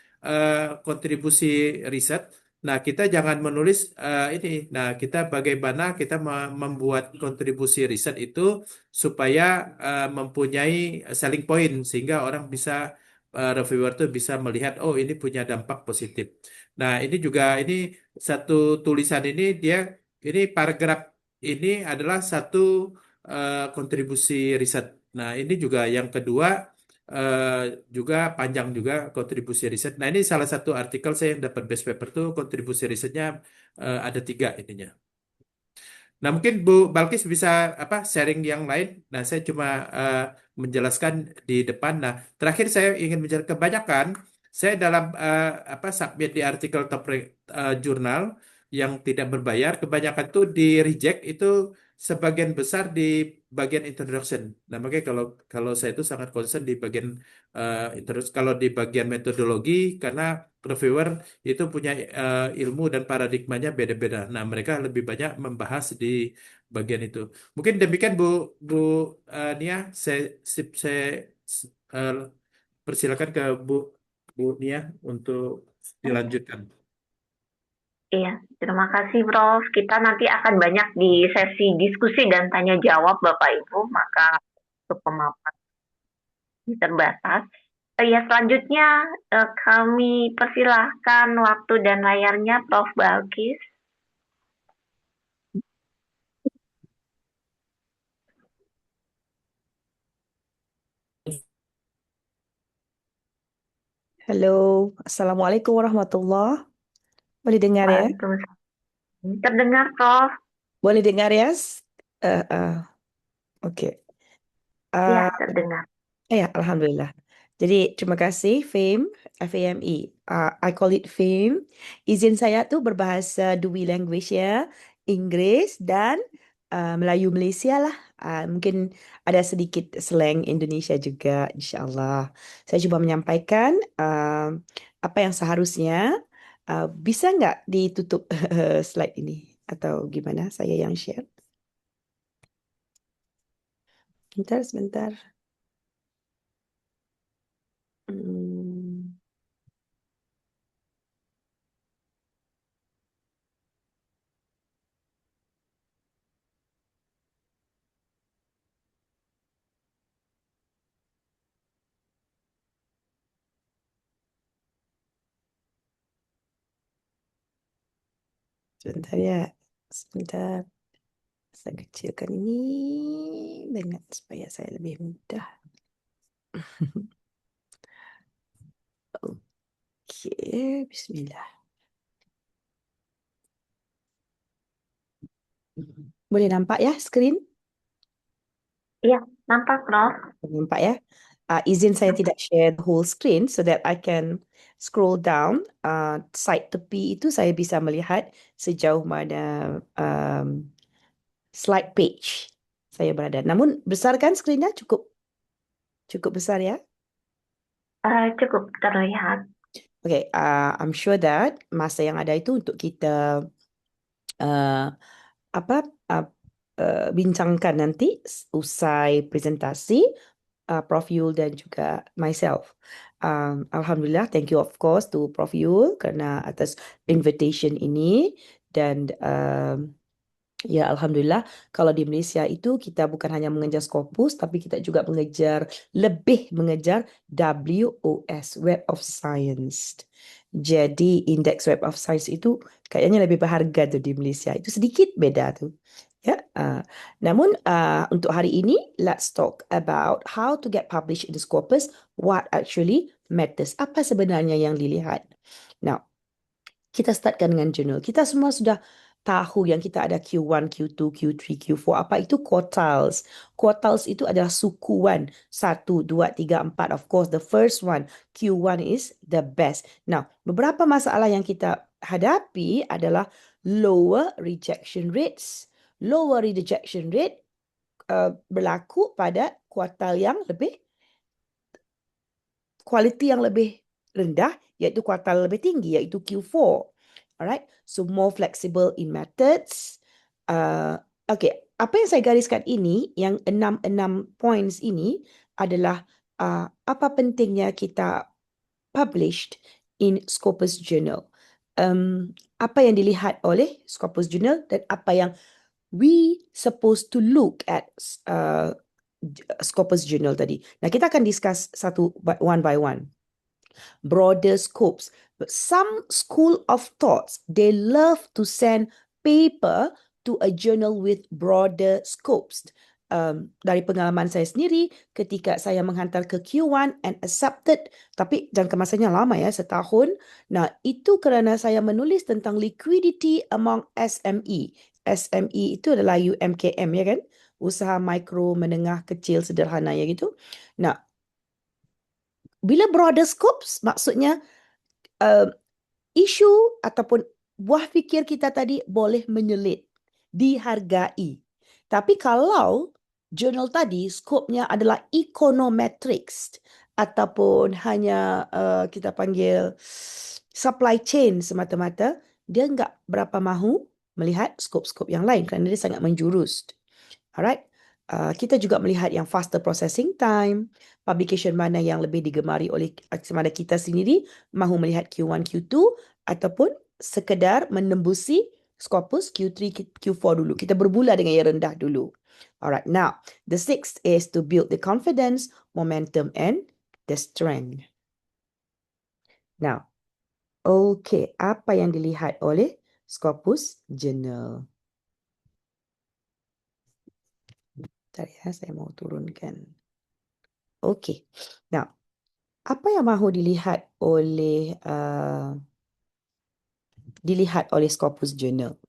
kontribusi riset, nah kita jangan menulis ini. Nah, kita bagaimana kita membuat kontribusi riset itu supaya mempunyai selling point sehingga orang bisa reviewer tuh bisa melihat oh ini punya dampak positif. Nah, ini juga ini satu tulisan ini paragraf ini adalah satu kontribusi riset. Nah, ini juga yang kedua eh, juga panjang juga kontribusi riset. Nah, ini salah satu artikel saya yang dapat best paper tuh kontribusi risetnya ada tiga ininya. Nah, mungkin Bu Balkis bisa sharing yang lain. Nah, saya cuma menjelaskan di depan. Nah, terakhir saya ingin menjelaskan kebanyakan saya dalam submit di artikel top jurnal yang tidak berbayar kebanyakan tuh di reject itu sebagian besar di bagian introduction. Nah, makanya kalau kalau saya itu sangat concern di bagian kalau di bagian metodologi karena reviewer itu punya ilmu dan paradigmanya beda-beda. Nah, mereka lebih banyak membahas di bagian itu. Mungkin demikian Bu Nia, saya eh, persilakan ke Bu Nia untuk dilanjutkan. Iya, terima kasih Prof. Kita nanti akan banyak di sesi diskusi dan tanya jawab Bapak Ibu, maka untuk pemaparan terbatas. Ya, selanjutnya kami persilahkan waktu dan layarnya Prof. Balkis. Halo, Assalamualaikum warahmatullah. Boleh dengar ya? Waalaikumsalam. Terdengar Prof. Boleh dengar ya? Eh, eh, Oke. Ya, Ah, terdengar. ya, Alhamdulillah. Jadi, terima kasih, FAME, FAME. I call it FAME. Izin saya tuh berbahasa dua language ya, Inggris dan Melayu Malaysia lah. Mungkin ada sedikit slang Indonesia juga, insyaAllah. Saya coba menyampaikan apa yang seharusnya. Bisa nggak ditutup slide ini? Atau gimana? Saya yang share. Sebentar, sebentar. Hmm. Sebentar ya, sebentar. Saya kecilkan ini dengan supaya saya lebih mudah. Oke, Bismillah. Boleh nampak ya screen? Iya, nampak Prof. Nampak ya? Izin saya tidak share the whole screen so that I can scroll down. Side tepi itu saya bisa melihat sejauh mana slide page saya berada. Namun besarkan screennya cukup cukup besar ya. Cukup terlihat. Okay, I'm sure that masa yang ada itu untuk kita uh, apa uh, bincangkan nanti usai presentasi Prof Yul dan juga myself. Alhamdulillah, thank you of course to Prof Yul kerana atas invitation ini dan ya, Alhamdulillah, kalau di Malaysia itu kita bukan hanya mengejar Scopus, tapi kita juga lebih mengejar WOS, Web of Science. Jadi, Indeks Web of Science itu kayaknya lebih berharga tuh di Malaysia. Itu sedikit beda tuh. Ya, namun untuk hari ini, let's talk about how to get published in Scopus, what actually matters. Apa sebenarnya yang dilihat? Now, kita startkan dengan jurnal. Kita semua sudah tahu yang kita ada Q1, Q2, Q3, Q4. Apa itu quartiles? Quartiles itu adalah sukuan. 1, 2, 3, 4. Of course, the first one, Q1 is the best. Now, beberapa masalah yang kita hadapi adalah lower rejection rates. Lower rejection rate berlaku pada kuartal yang lebih kualiti yang lebih rendah, iaitu kuartal lebih tinggi, iaitu Q4. Alright, so more flexible in methods. Okay, apa yang saya gariskan ini, yang 6 points ini adalah apa pentingnya kita published in Scopus Journal. Apa yang dilihat oleh Scopus Journal dan apa yang we supposed to look at Scopus Journal tadi. Nah, kita akan discuss one by one. Broader scopes. But some school of thoughts, they love to send paper to a journal with broader scopes. Dari pengalaman saya sendiri, ketika saya menghantar ke Q1 and accepted, tapi jangka masanya lama ya, setahun. Nah, itu kerana saya menulis tentang liquidity among SME. SME itu adalah UMKM ya kan? Usaha mikro, menengah, kecil, sederhana ya gitu. Nah, bila broader scopes, maksudnya isu ataupun buah fikir kita tadi boleh menyelit, dihargai. Tapi kalau jurnal tadi skopnya adalah econometrics ataupun hanya kita panggil supply chain semata-mata, dia enggak berapa mahu melihat skop-skop yang lain kerana dia sangat menjurus. Alright. Kita juga melihat yang faster processing time, publication mana yang lebih digemari oleh mana kita sendiri, mahu melihat Q1, Q2 ataupun sekedar menembusi Scopus Q3, Q4 dulu. Kita bermula dengan yang rendah dulu. Alright, now the sixth is to build the confidence, momentum and the strength. Now, okay, apa yang dilihat oleh Scopus Journal? Bentar ya, saya mau turunkan. Okay, now apa yang mahu dilihat oleh Scopus Journal?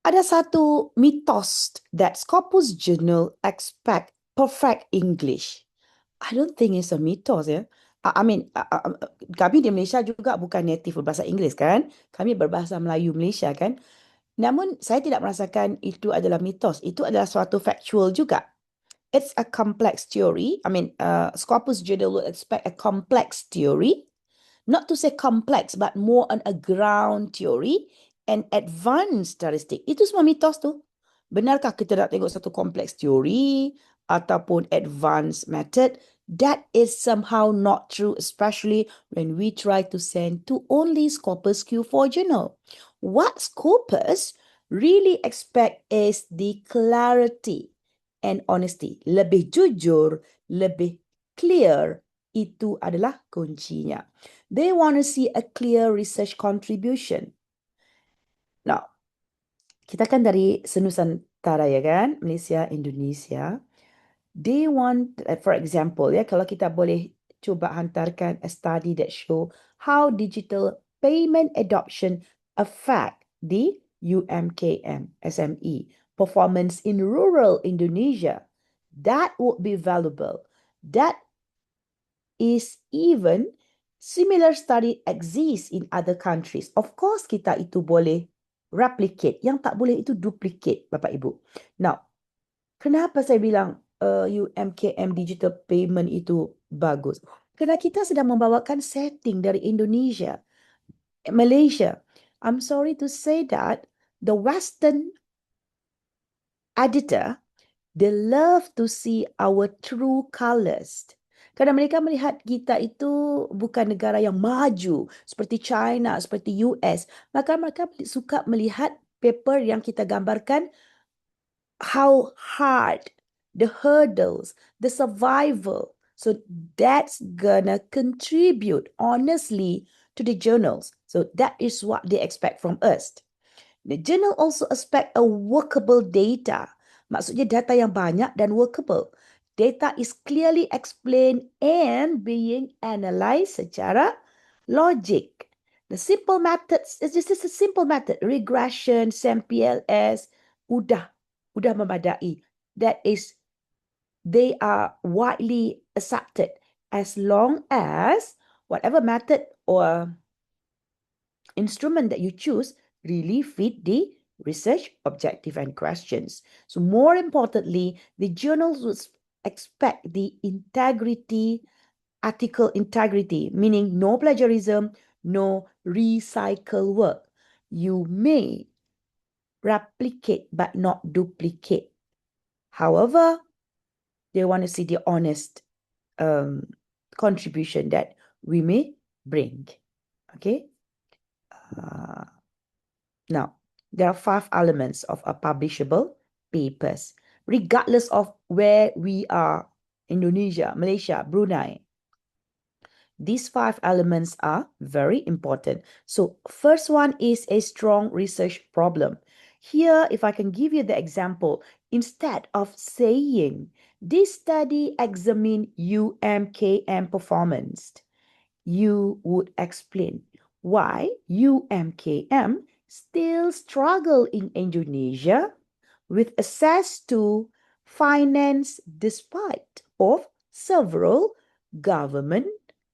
Ada satu mitos that Scopus Journal expect perfect English. I don't think it's a mitos ya. I mean, kami di Malaysia juga bukan native berbahasa Inggeris kan? Kami berbahasa Melayu Malaysia kan? Namun saya tidak merasakan itu adalah mitos. Itu adalah suatu factual juga. It's a complex theory. I mean, Scopus Journal will expect a complex theory. Not to say complex, but more on a ground theory and advanced statistic. Itu semua mitos tu. Benarkah kita nak tengok satu complex theory ataupun advanced method? That is somehow not true, especially when we try to send to only Scopus Q4 journal. What Scopus really expect is the clarity and honesty. Lebih jujur, lebih clear, itu adalah kuncinya. They want to see a clear research contribution. Now, kita kan dari Senusantara ya kan? Malaysia, Indonesia. They want, for example, ya, kalau kita boleh cuba hantarkan a study that show how digital payment adoption affect the UMKM, SME, performance in rural Indonesia. That would be valuable. That is even similar study exists in other countries. Of course, kita itu boleh replicate. Yang tak boleh itu duplicate, Bapak Ibu. Now, kenapa saya bilang UMKM digital payment itu bagus? Kerana kita sedang membawakan setting dari Indonesia, Malaysia. I'm sorry to say that the Western editor, they love to see our true colors. Kerana mereka melihat kita itu bukan negara yang maju seperti China, seperti US. Maka mereka suka melihat paper yang kita gambarkan how hard, the hurdles, the survival. So that's gonna contribute honestly to the journals. So that is what they expect from us. The journal also expect a workable data. Maksudnya data yang banyak dan workable. Data is clearly explained and being analyzed secara logic. The simple methods, it's just a simple method. Regression, SAMPLS, udah memadai. That is, they are widely accepted as long as whatever method or instrument that you choose really fit the research objective and questions. So more importantly, the journals would expect the integrity, article integrity, meaning no plagiarism, no recycle work. You may replicate but not duplicate. However, they want to see the honest contribution that we may bring. Okay. Now, there are 5 elements of a publishable papers, regardless of where we are, Indonesia, Malaysia, Brunei. These 5 elements are very important. So, first one is a strong research problem. Here, if I can give you the example, instead of saying, this study examined UMKM performance, you would explain why UMKM still struggle in Indonesia with access to finance despite of several government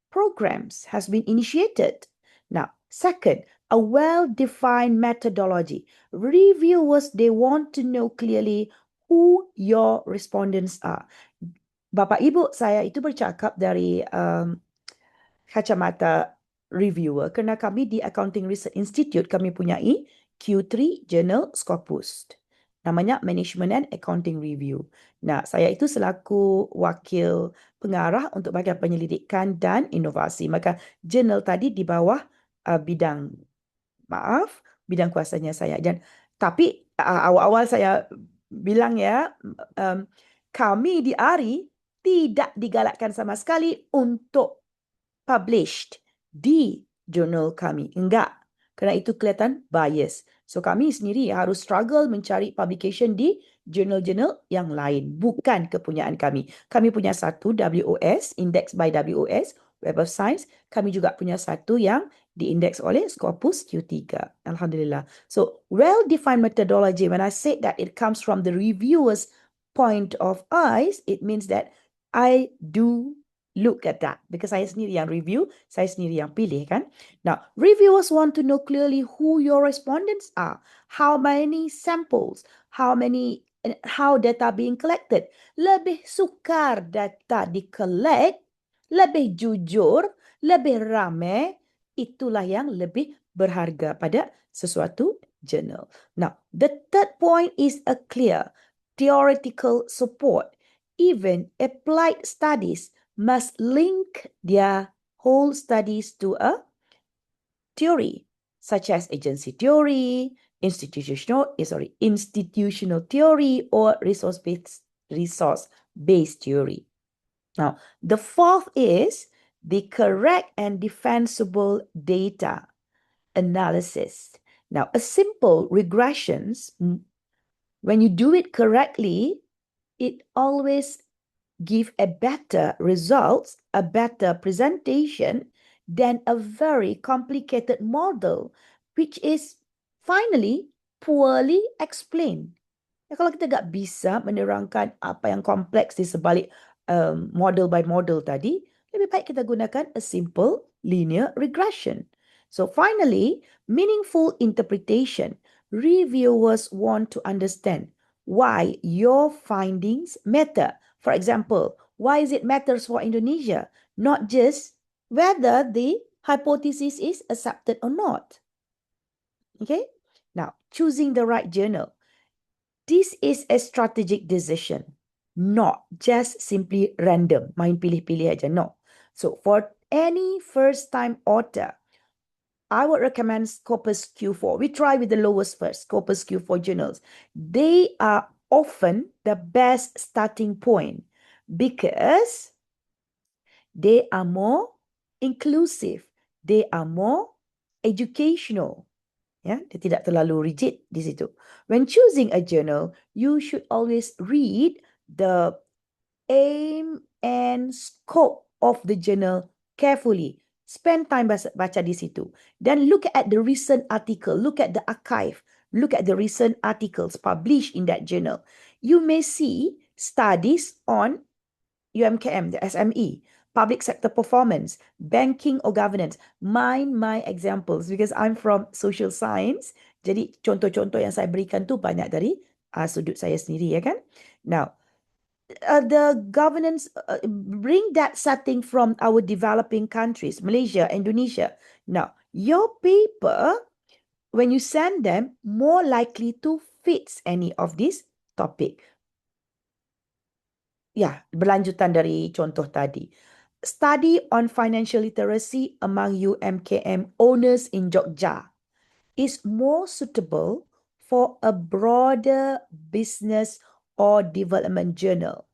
programs has been initiated. Now, second, a well-defined methodology. Reviewers, they want to know clearly who your respondents are. Bapak Ibu, saya itu bercakap dari kacamata reviewer kerana kami di Accounting Research Institute kami punyai Q3 Journal Scopus. Namanya Management and Accounting Review. Nah, saya itu selaku wakil pengarah untuk bahagian penyelidikan dan inovasi. Maka jurnal tadi di bawah bidang kuasanya saya. Dan tapi awal-awal saya bilang ya, kami di ARI tidak digalakkan sama sekali untuk published di jurnal kami. Enggak. Kerana itu kelihatan bias. So kami sendiri harus struggle mencari publication di jurnal-jurnal yang lain. Bukan kepunyaan kami. Kami punya satu WOS, Index by WOS, Web of Science. Kami juga punya satu yang diindeks oleh Scopus Q3. Alhamdulillah. So well-defined methodology, when I said that it comes from the reviewer's point of eyes, it means that I do look at that because saya sendiri yang review, saya sendiri yang pilih kan. Now, reviewers want to know clearly who your respondents are, how many samples, how data being collected. Lebih sukar data di-collect, lebih jujur, lebih ramai, itulah yang lebih berharga pada sesuatu jurnal. Now, the third point is a clear theoretical support. Even applied studies must link their whole studies to a theory, such as agency theory, institutional theory, or resource-based theory. Now, the fourth is the correct and defensible data analysis. Now, a simple regressions, when you do it correctly, it always give a better results, a better presentation than a very complicated model, which is finally poorly explained. Ya, kalau kita tak bisa menerangkan apa yang kompleks di sebalik model by model tadi, lebih baik kita gunakan a simple linear regression. So finally, meaningful interpretation. Reviewers want to understand why your findings matter. For example, why is it matters for Indonesia? Not just whether the hypothesis is accepted or not. Okay? Now, choosing the right journal. This is a strategic decision, not just simply random. Main pilih-pilih aja. No. So, for any first-time author, I would recommend Scopus Q4. We try with the lowest first, Scopus Q4 journals. They are often the best starting point because they are more inclusive. They are more educational. Ya, dia tidak terlalu rigid di situ. When choosing a journal, you should always read the aim and scope of the journal carefully. Spend time baca di situ. Then look at the recent article. Look at the archive. Look at the recent articles published in that journal. You may see studies on UMKM, the SME, public sector performance, banking or governance. Mind my examples because I'm from social science. Jadi contoh-contoh yang saya berikan tu banyak dari sudut saya sendiri, ya kan? Now, the governance, bring that setting from our developing countries, Malaysia, Indonesia. Now, your paper, when you send them, more likely to fit any of this topic. Ya, berlanjutan dari contoh tadi. Study on financial literacy among UMKM owners in Jogja is more suitable for a broader business or development journal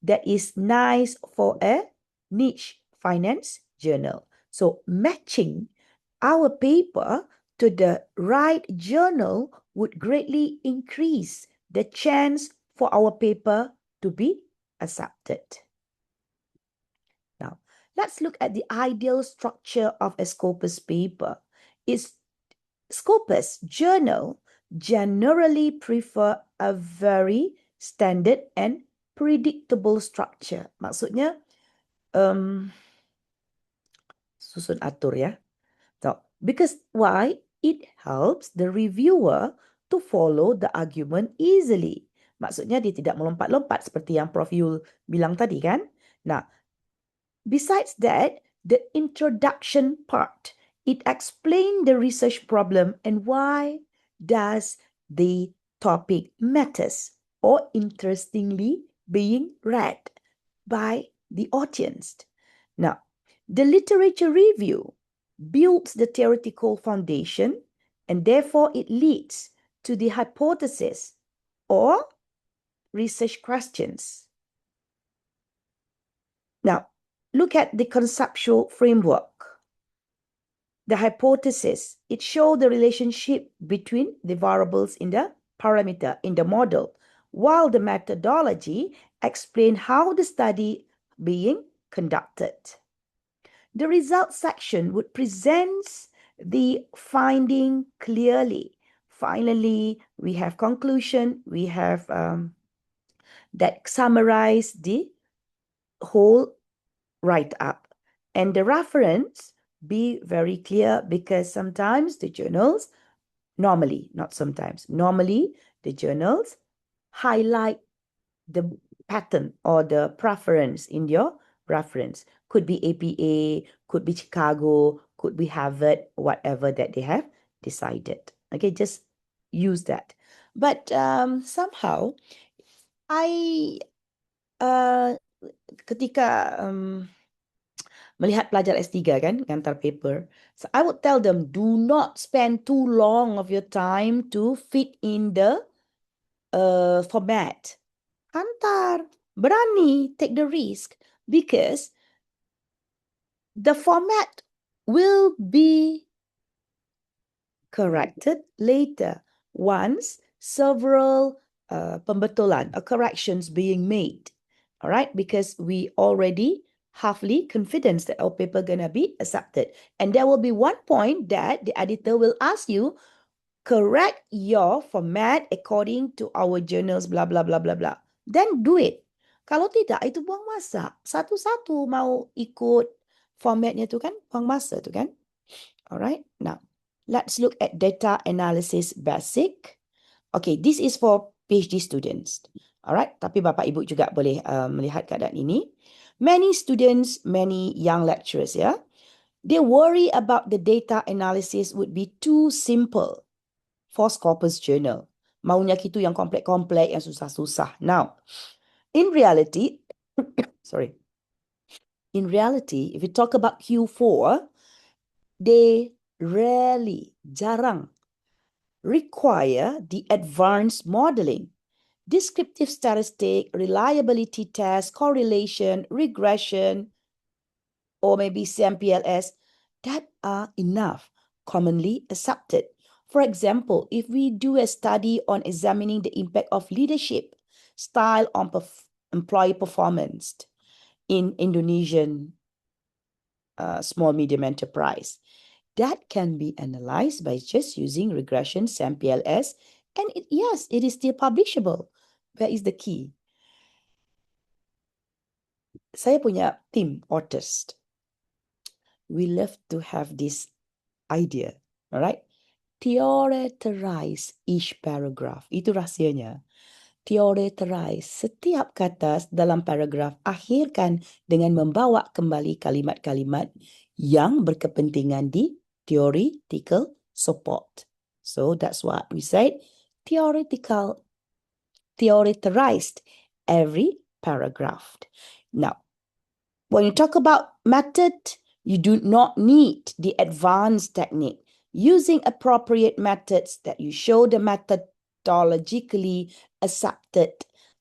that is nice for a niche finance journal. So matching our paper to the right journal would greatly increase the chance for our paper to be accepted. Now, let's look at the ideal structure of a Scopus paper. Scopus journal generally prefer a very standard and predictable structure. Maksudnya, susun atur ya. So, because why? It helps the reviewer to follow the argument easily. Maksudnya dia tidak melompat-lompat seperti yang Prof. Yul bilang tadi kan. Nah, besides that, the introduction part, it explains the research problem and why does the topic matters or interestingly being read by the audience. Now, the literature review builds the theoretical foundation and therefore it leads to the hypothesis or research questions. Now, look at the conceptual framework. The hypothesis, it shows the relationship between the variables in the parameter in the model, while the methodology explains how the study being conducted. The results section would present the finding clearly. Finally, we have conclusion, we have that summarize the whole write-up. And the reference be very clear because sometimes the journals, normally, not sometimes, normally the journals highlight the pattern or the preference in your reference. Could be APA, could be Chicago, could be Harvard, whatever that they have decided. Okay, just use that. But somehow, I ketika melihat pelajar S3 kan, hantar paper, so I would tell them, do not spend too long of your time to fit in the format. Hantar, berani, take the risk, because the format will be corrected later once several pembetulan or corrections being made. All right, because we already halfly confident that our paper gonna be accepted. And there will be one point that the editor will ask you, correct your format according to our journals, blah, blah, blah, blah, blah. Then do it. Kalau tidak, itu buang masa. Satu-satu mau ikut formatnya tu kan, buang masa tu kan. Alright, now let's look at data analysis basic. Okay, this is for PhD students. Alright, tapi Bapak Ibu juga boleh melihat keadaan ini. Many students, many young lecturers, they worry about the data analysis would be too simple for Scopus Journal. Maunya gitu yang komplek-komplek, yang susah-susah. Now, in reality, in reality, if we talk about Q4, they rarely, jarang, require the advanced modeling, descriptive statistic, reliability test, correlation, regression, or maybe CMPLS, that are enough, commonly accepted. For example, if we do a study on examining the impact of leadership style on employee performance in Indonesian small medium enterprise, that can be analyzed by just using regression SAMPLS, and yes, it is still publishable. Where is the key? Saya punya team artist. We love to have this idea, all right? Theorize each paragraph. Itu rahsianya. Theorize setiap kata dalam paragraf, akhirkan dengan membawa kembali kalimat-kalimat yang berkepentingan di theoretical support. So that's what we said, theorized every paragraph. Now, when you talk about method, you do not need the advanced technique. Using appropriate methods that you show the methodologically accepted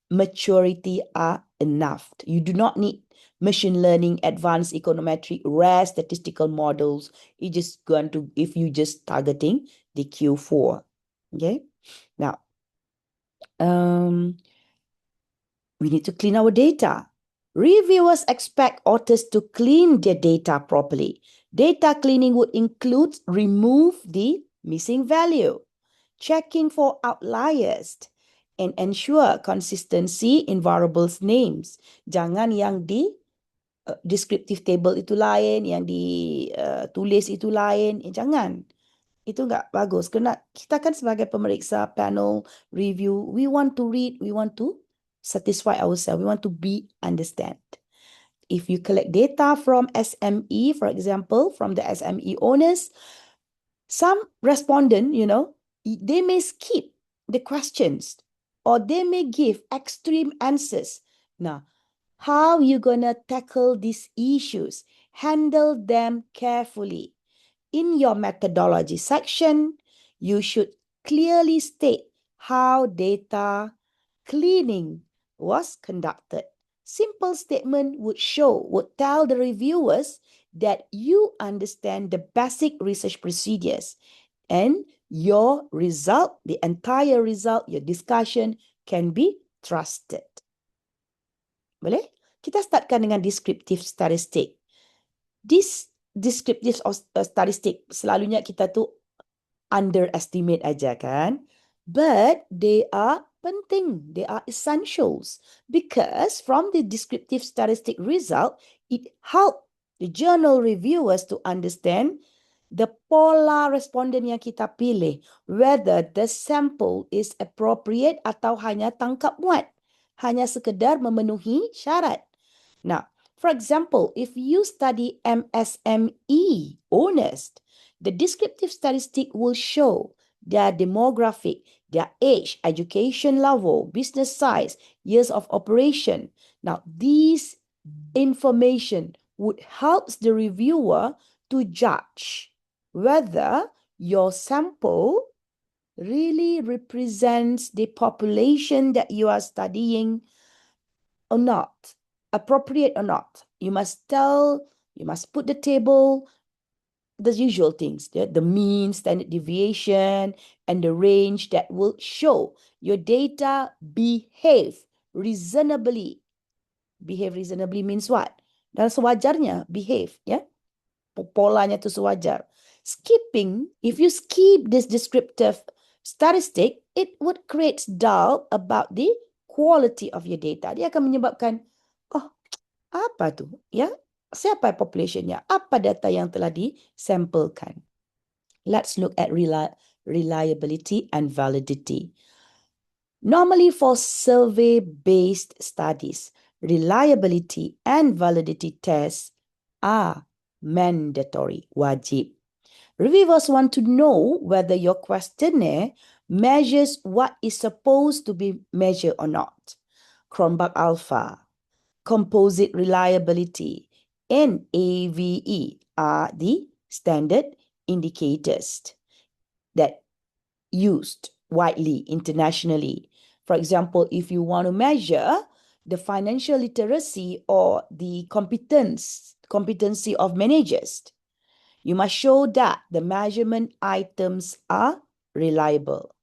maturity are enough. You do not need machine learning, advanced econometric, rare statistical models. You just going to, if you just targeting the Q4. Okay. Now, we need to clean our data. Reviewers expect authors to clean their data properly. Data cleaning would include remove the missing value, checking for outliers, and ensure consistency in variables names. Jangan yang di descriptive table itu lain, yang di tulis itu lain. Jangan. Itu nggak bagus. Kena kita kan sebagai pemeriksa panel review, we want to read, we want to satisfy ourselves, we want to be understand. If you collect data from SME, for example, from the SME owners, some respondent, they may skip the questions or they may give extreme answers. Now, how you gonna tackle these issues? Handle them carefully. In your methodology section, you should clearly state how data cleaning was conducted. Simple statement would tell the reviewers that you understand the basic research procedures and your result, the entire result, your discussion can be trusted. Boleh? Kita startkan dengan descriptive statistic. This descriptive statistic selalunya kita tu underestimate aja kan, but they are penting, they are essentials because from the descriptive statistic result, it help the journal reviewers to understand the pola responden yang kita pilih, whether the sample is appropriate atau hanya tangkap muat, hanya sekedar memenuhi syarat. Now, for example, if you study MSME owners, the descriptive statistic will show their demographic, their age, education level, business size, years of operation. Now, these information would help the reviewer to judge whether your sample really represents the population that you are studying or not, appropriate or not. You must put the table, the usual things, the mean, standard deviation, and the range that will show your data behave reasonably. Behave reasonably means what? Dan sewajarnya behave, ya. Polanya itu sewajar. If you skip this descriptive statistic, it would create doubt about the quality of your data. Dia akan menyebabkan, apa tu? Ya, siapa populationnya? Apa data yang telah disampelkan? Let's look at reliability and validity. Normally for survey-based studies, reliability and validity tests are mandatory, wajib. Reviewers want to know whether your questionnaire measures what is supposed to be measured or not. Cronbach Alpha, composite reliability, and AVE are the standard indicators that used widely internationally. For example, if you want to measure the financial literacy or the competency of managers, you must show that the measurement items are reliable.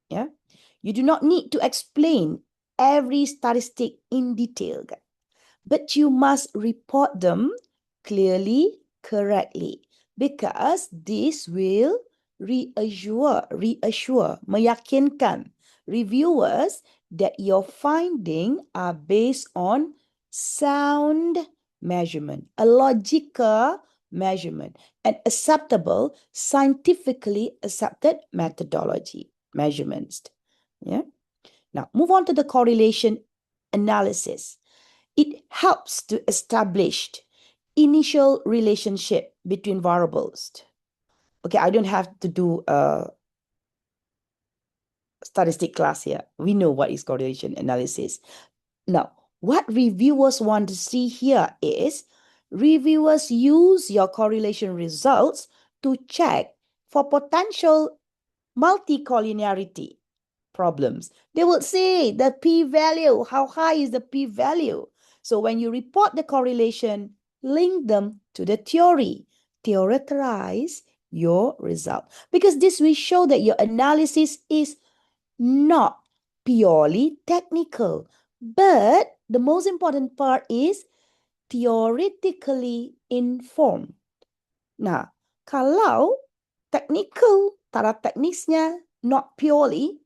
Yeah? You do not need to explain every statistic in detail, but you must report them clearly, correctly, because this will reassure, meyakinkan reviewers that your findings are based on sound measurement, a logical measurement, and acceptable, scientifically accepted methodology measurements. Yeah. Now, move on to the correlation analysis. It helps to establish initial relationship between variables. Okay, I don't have to do a statistic class here. We know what is correlation analysis. Now, what reviewers want to see here is reviewers use your correlation results to check for potential multicollinearity problems. They will say the p-value, how high is the p-value? So when you report the correlation, link them to the theory. Theorize your result. Because this will show that your analysis is not purely technical. But the most important part is theoretically informed. Nah, kalau technical, taraf teknisnya not purely,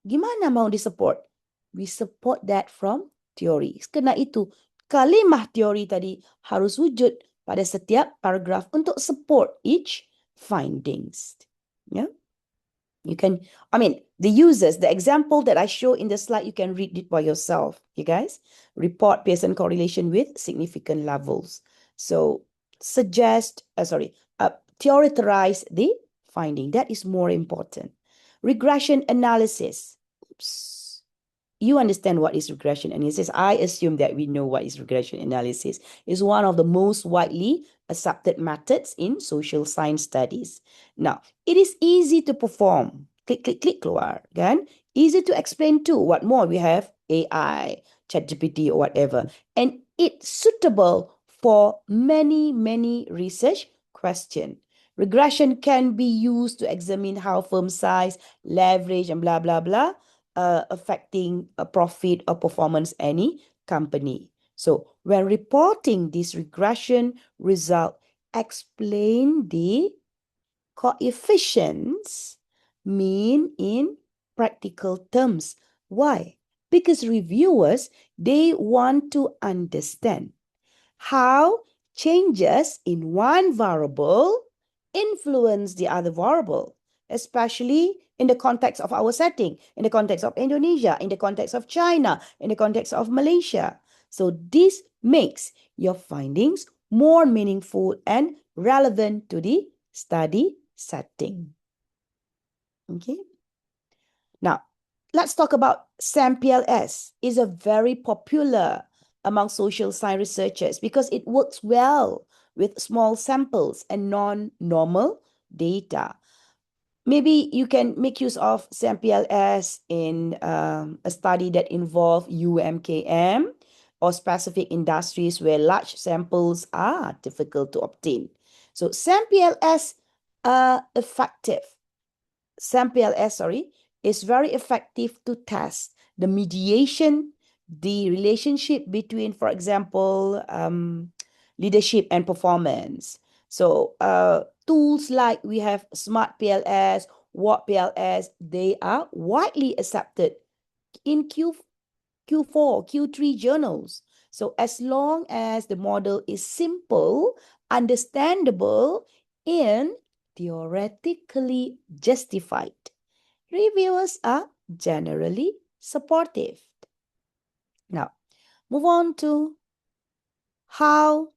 gimana mau disupport? We support that from theory. Karena itu, kalimah teori tadi harus wujud pada setiap paragraf untuk support each findings. Yeah. You can, the users, the example that I show in the slide, you can read it by yourself, you guys. Report Pearson correlation with significant levels. So theorize the finding. That is more important. Regression analysis. Oops. You understand what is regression analysis. I assume that we know what is regression analysis. It's one of the most widely accepted methods in social science studies. Now, it is easy to perform. Klik, klik, klik keluar, kan? Easy to explain too. What more? We have AI, ChatGPT or whatever. And it's suitable for many, many research questions. Regression can be used to examine how firm size, leverage, and blah, blah, blah, affecting a profit or performance any company. So when reporting this regression result, explain the coefficients mean in practical terms. Why? Because reviewers, they want to understand how changes in one variable influence the other variable, especially in the context of our setting, in the context of Indonesia, in the context of China, in the context of Malaysia. So this makes your findings more meaningful and relevant to the study setting. Okay. Now, let's talk about SAMPLS. It's a very popular among social science researchers because it works well with small samples and non-normal data. Maybe you can make use of SAMPLS in a study that involves UMKM or specific industries where large samples are difficult to obtain. So SAMPLS is very effective to test the mediation, the relationship between, for example, leadership and performance. So tools like we have Smart PLS, What PLS, they are widely accepted in Q4, Q3 journals. So as long as the model is simple, understandable, and theoretically justified, reviewers are generally supportive. Now, move on to how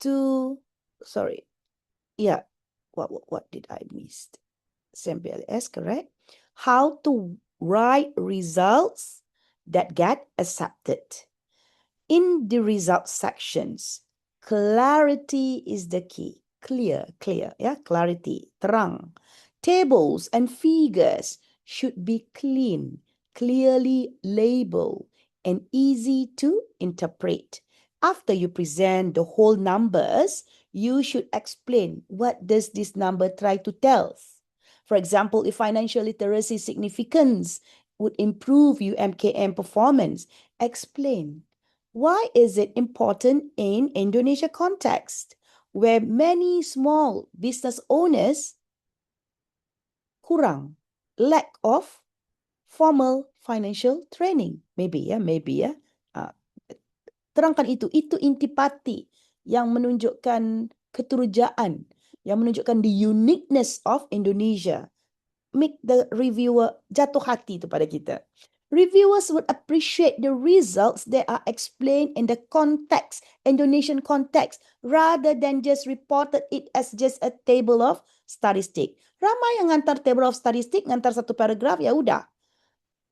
to, what did I miss? SAMPLS, correct? How to write results that get accepted. In the results sections, clarity is the key. Clear, yeah, clarity, terang. Tables and figures should be clean, clearly labeled, and easy to interpret. After you present the whole numbers, you should explain what does this number try to tell. For example, if financial literacy significance would improve UMKM performance, explain. Why is it important in Indonesia context, where many small business owners lack of formal financial training? Maybe ya. Terangkan itu intipati yang menunjukkan keterujaan, yang menunjukkan the uniqueness of Indonesia. Make the reviewer jatuh hati itu pada kita. Reviewers would appreciate the results that are explained in the context, Indonesian context, rather than just reported it as just a table of statistic. Ramai yang ngantar table of statistic, ngantar satu paragraf, ya udah.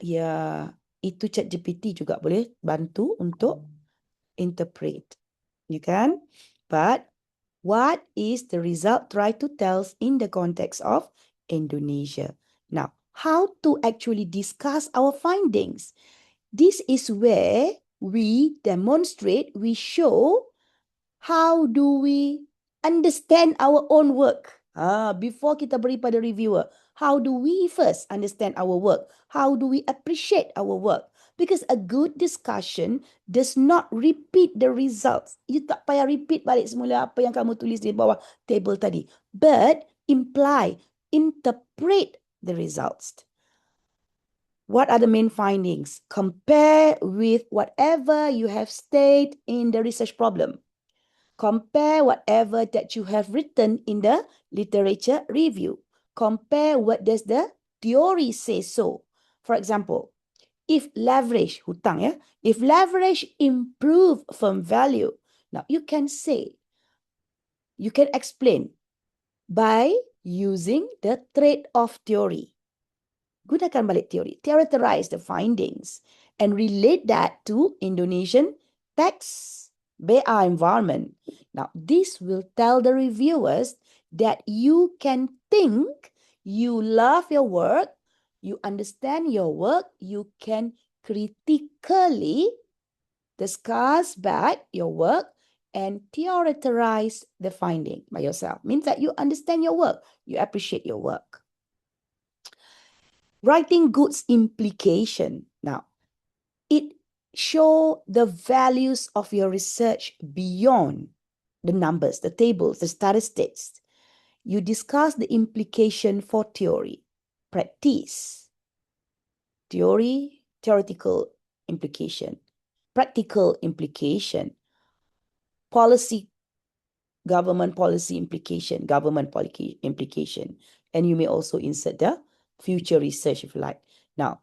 Ya, itu ChatGPT juga boleh bantu untuk interpret. You can? But what is the result try to tell in the context of Indonesia? Now, how to actually discuss our findings? This is where we demonstrate, we show how do we understand our own work. Before kita beri pada reviewer, how do we first understand our work? How do we appreciate our work? Because a good discussion does not repeat the results. You tak payah repeat balik semula apa yang kamu tulis di bawah table tadi. But interpret the results. What are the main findings? Compare with whatever you have stated in the research problem. Compare whatever that you have written in the literature review. compare what does the theory say so. For example, if leverage, hutang ya, if leverage improve firm value, now you can explain by using the trade-off theory. Gunakan balik teori, theorize the findings and relate that to Indonesian tax BA environment. Now, this will tell the reviewers that you can think, you love your work, you understand your work, you can critically discuss back your work and theorize the finding by yourself. Means that you understand your work, you appreciate your work. Writing goods implication. Now, it show the values of your research beyond the numbers, the tables, the statistics. You discuss the implication for theory, practice, theoretical implication, practical implication, policy, government policy implication, and you may also insert the future research if you like. Now,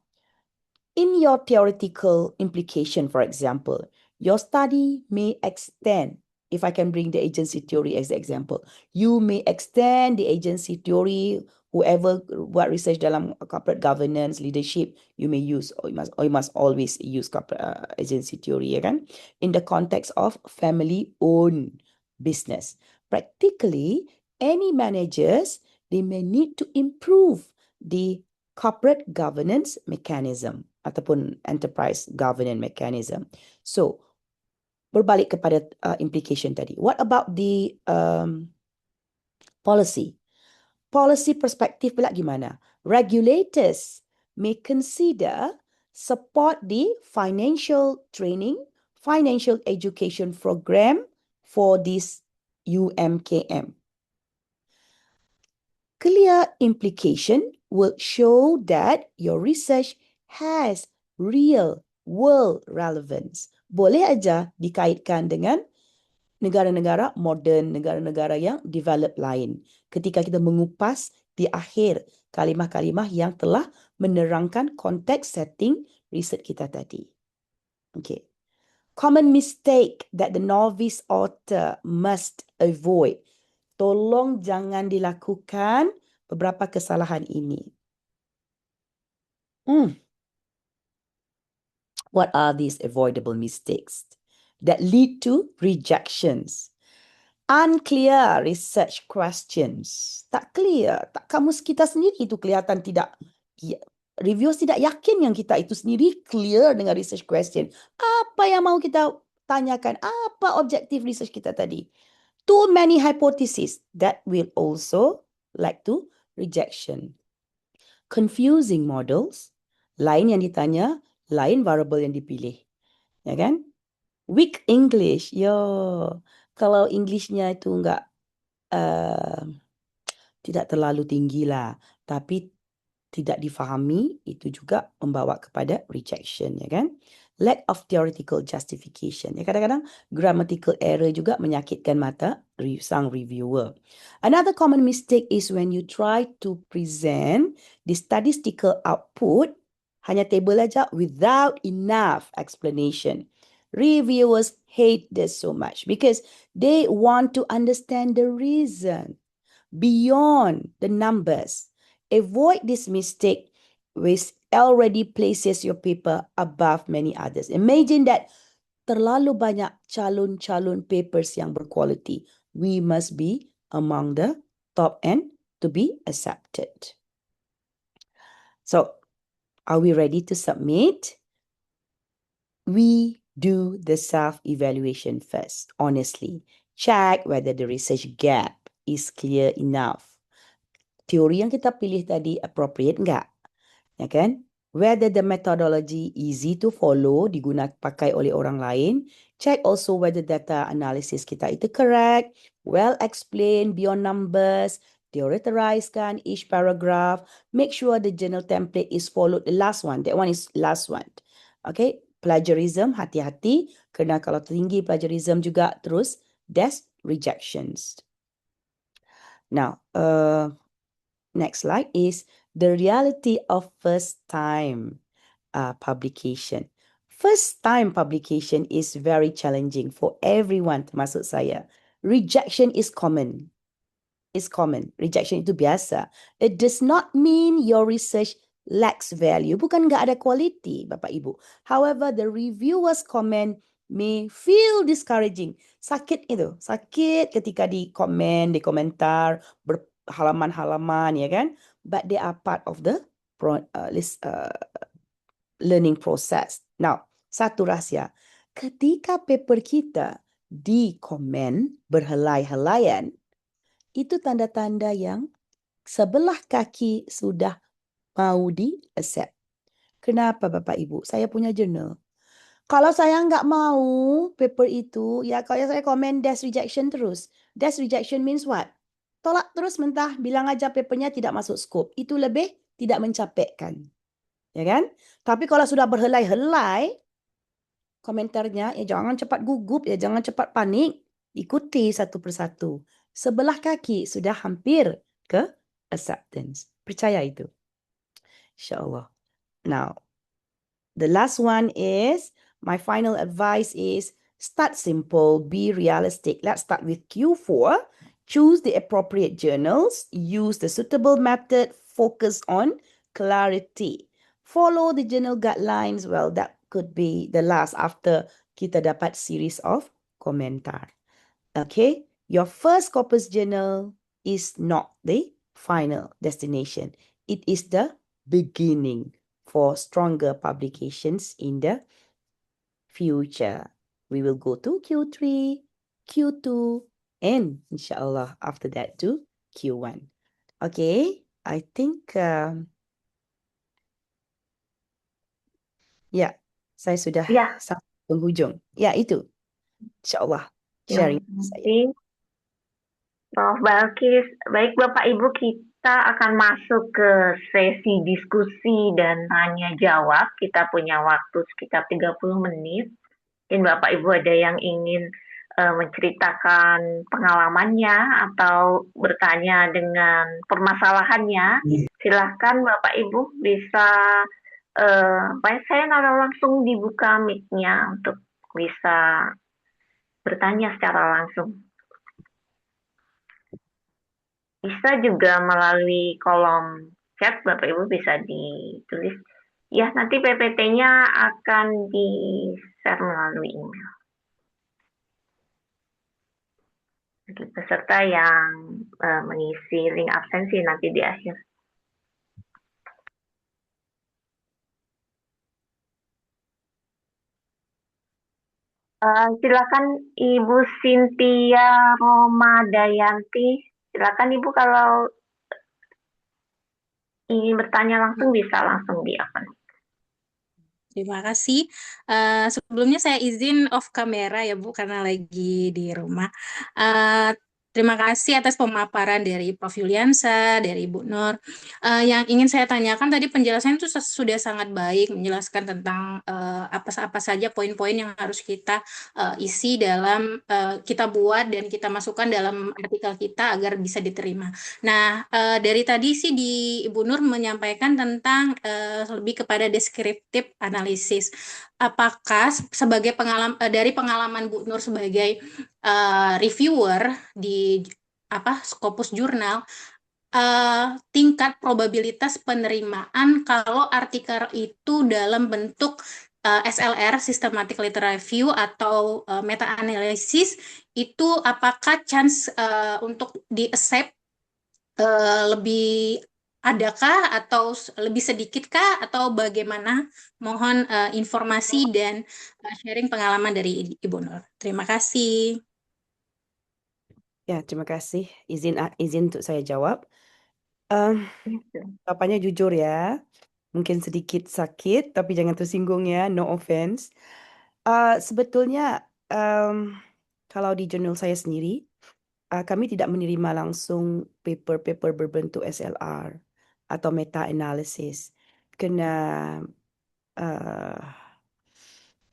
in your theoretical implication, for example, your study may extend, if I can bring the agency theory as the example, you may extend the agency theory, whoever buat research dalam corporate governance, leadership, you may use, or you must always use corporate agency theory, ya kan? In the context of family-owned business. Practically, any managers, they may need to improve the corporate governance mechanism ataupun enterprise governance mechanism. So, berbalik kepada implication tadi. What about the policy? Policy perspektif pula gimana? Regulators may consider support the financial training, financial education program for this UMKM. Clear implication will show that your research has real world relevance. Boleh aja dikaitkan dengan negara-negara moden, negara-negara yang develop lain. Ketika kita mengupas di akhir kalimah-kalimah yang telah menerangkan konteks setting riset kita tadi. Okay. Common mistake that the novice author must avoid. Tolong jangan dilakukan beberapa kesalahan ini. What are these avoidable mistakes that lead to rejections? Unclear research questions. Tak clear. Tak kamus kita sendiri itu kelihatan tidak. Reviewers tidak yakin yang kita itu sendiri clear dengan research question. Apa yang mau kita tanyakan? Apa objektif research kita tadi? Too many hypotheses that will also lead to rejection. Confusing models, lain yang ditanya, lain variable yang dipilih. Ya kan? Weak English. Kalau Englishnya itu tidak terlalu tinggi lah, tapi tidak difahami, itu juga membawa kepada rejection, ya kan? Lack of theoretical justification. Ya, kadang-kadang grammatical error juga menyakitkan mata sang reviewer. Another common mistake is when you try to present the statistical output, hanya table aja without enough explanation. Reviewers hate this so much because they want to understand the reason beyond the numbers. Avoid this mistake which already places your paper above many others. Imagine that terlalu banyak calon-calon papers yang berkualiti. We must be among the top end to be accepted. So, are we ready to submit? We do the self-evaluation first, honestly. Check whether the research gap is clear enough. Teori yang kita pilih tadi appropriate enggak? Ya kan? Whether the methodology easy to follow, pakai oleh orang lain. Check also whether data analysis kita itu correct, well explained beyond numbers, theorize each paragraph. Make sure the journal template is followed. The last one, that one is last one. Okay, plagiarism, hati-hati. Kerana kalau tinggi plagiarism juga terus, that's rejections. Now, next slide is the reality of first time publication. First time publication is very challenging for everyone, termasuk saya. Rejection is common. Is common. Rejection itu biasa. It does not mean your research lacks value. Bukan nggak ada quality, Bapak Ibu. However, the reviewer's comment may feel discouraging. Sakit itu, sakit ketika di komen, di komentar, berhalaman-halaman, ya kan? But they are part of the learning process. Now, satu rahsia. Ketika paper kita di komen berhelai-helaian, itu tanda-tanda yang sebelah kaki sudah mau di-accept. Kenapa Bapak Ibu? Saya punya jurnal. Kalau saya nggak mau paper itu, ya kalau saya komen dash rejection terus. Dash rejection means what? Tolak terus mentah, bilang aja papernya tidak masuk scope. Itu lebih tidak mencapekkan. Ya kan? Tapi kalau sudah berhelai-helai, komentarnya, ya jangan cepat gugup, ya jangan cepat panik. Ikuti satu persatu. Sebelah kaki sudah hampir ke acceptance. Percaya itu. InsyaAllah. Now, the last one is, my final advice is, start simple, be realistic. Let's start with Q4. Choose the appropriate journals. Use the suitable method. Focus on clarity. Follow the journal guidelines. Well, that could be the last after kita dapat series of komentar. Okay, your first Scopus journal is not the final destination. It is the beginning for stronger publications in the future. We will go to Q3, Q2, and inshallah after that to Q1. Okay, I think ya, saya sudah Ya, sampai penghujung. Ya, itu insyaAllah ya. sharing saya. Nanti Prof. Balkis, baik Bapak Ibu, kita akan masuk ke sesi diskusi dan tanya jawab. Kita punya waktu sekitar 30 menit. Mungkin Bapak Ibu ada yang ingin menceritakan pengalamannya atau bertanya dengan permasalahannya. Silahkan Bapak Ibu bisa, saya langsung dibuka mic-nya untuk bisa bertanya secara langsung. Bisa juga melalui kolom chat, Bapak Ibu bisa ditulis. Ya, nanti PPT-nya akan di-share melalui email. Bagi peserta yang mengisi link absensi nanti di akhir. Silakan Ibu Cynthia Romadayanti. Silakan Ibu kalau ingin bertanya langsung bisa langsung di open. Terima kasih. Sebelumnya saya izin off kamera ya Bu, karena lagi di rumah. Terima kasih atas pemaparan dari Prof. Yuliansa, dari Ibu Nur. Yang ingin saya tanyakan tadi penjelasan itu sudah sangat baik, menjelaskan tentang apa saja poin-poin yang harus kita isi dalam kita buat dan kita masukkan dalam artikel kita agar bisa diterima. Nah, dari tadi sih di Ibu Nur menyampaikan tentang lebih kepada deskriptif analisis. Apakah sebagai dari pengalaman Bu Nur sebagai reviewer di Scopus Jurnal, tingkat probabilitas penerimaan kalau artikel itu dalam bentuk SLR, Systematic Literature Review, atau meta-analisis, itu apakah chance untuk di-accept lebih adakah atau lebih sedikitkah atau bagaimana? Mohon informasi dan sharing pengalaman dari Ibu Nur. Terima kasih. Ya, terima kasih. Izin untuk saya jawab. Jawabannya jujur ya. Mungkin sedikit sakit, tapi jangan tersinggung ya. No offense. Sebetulnya kalau di jurnal saya sendiri, kami tidak menerima langsung paper-paper berbentuk SLR atau meta-analysis. Kena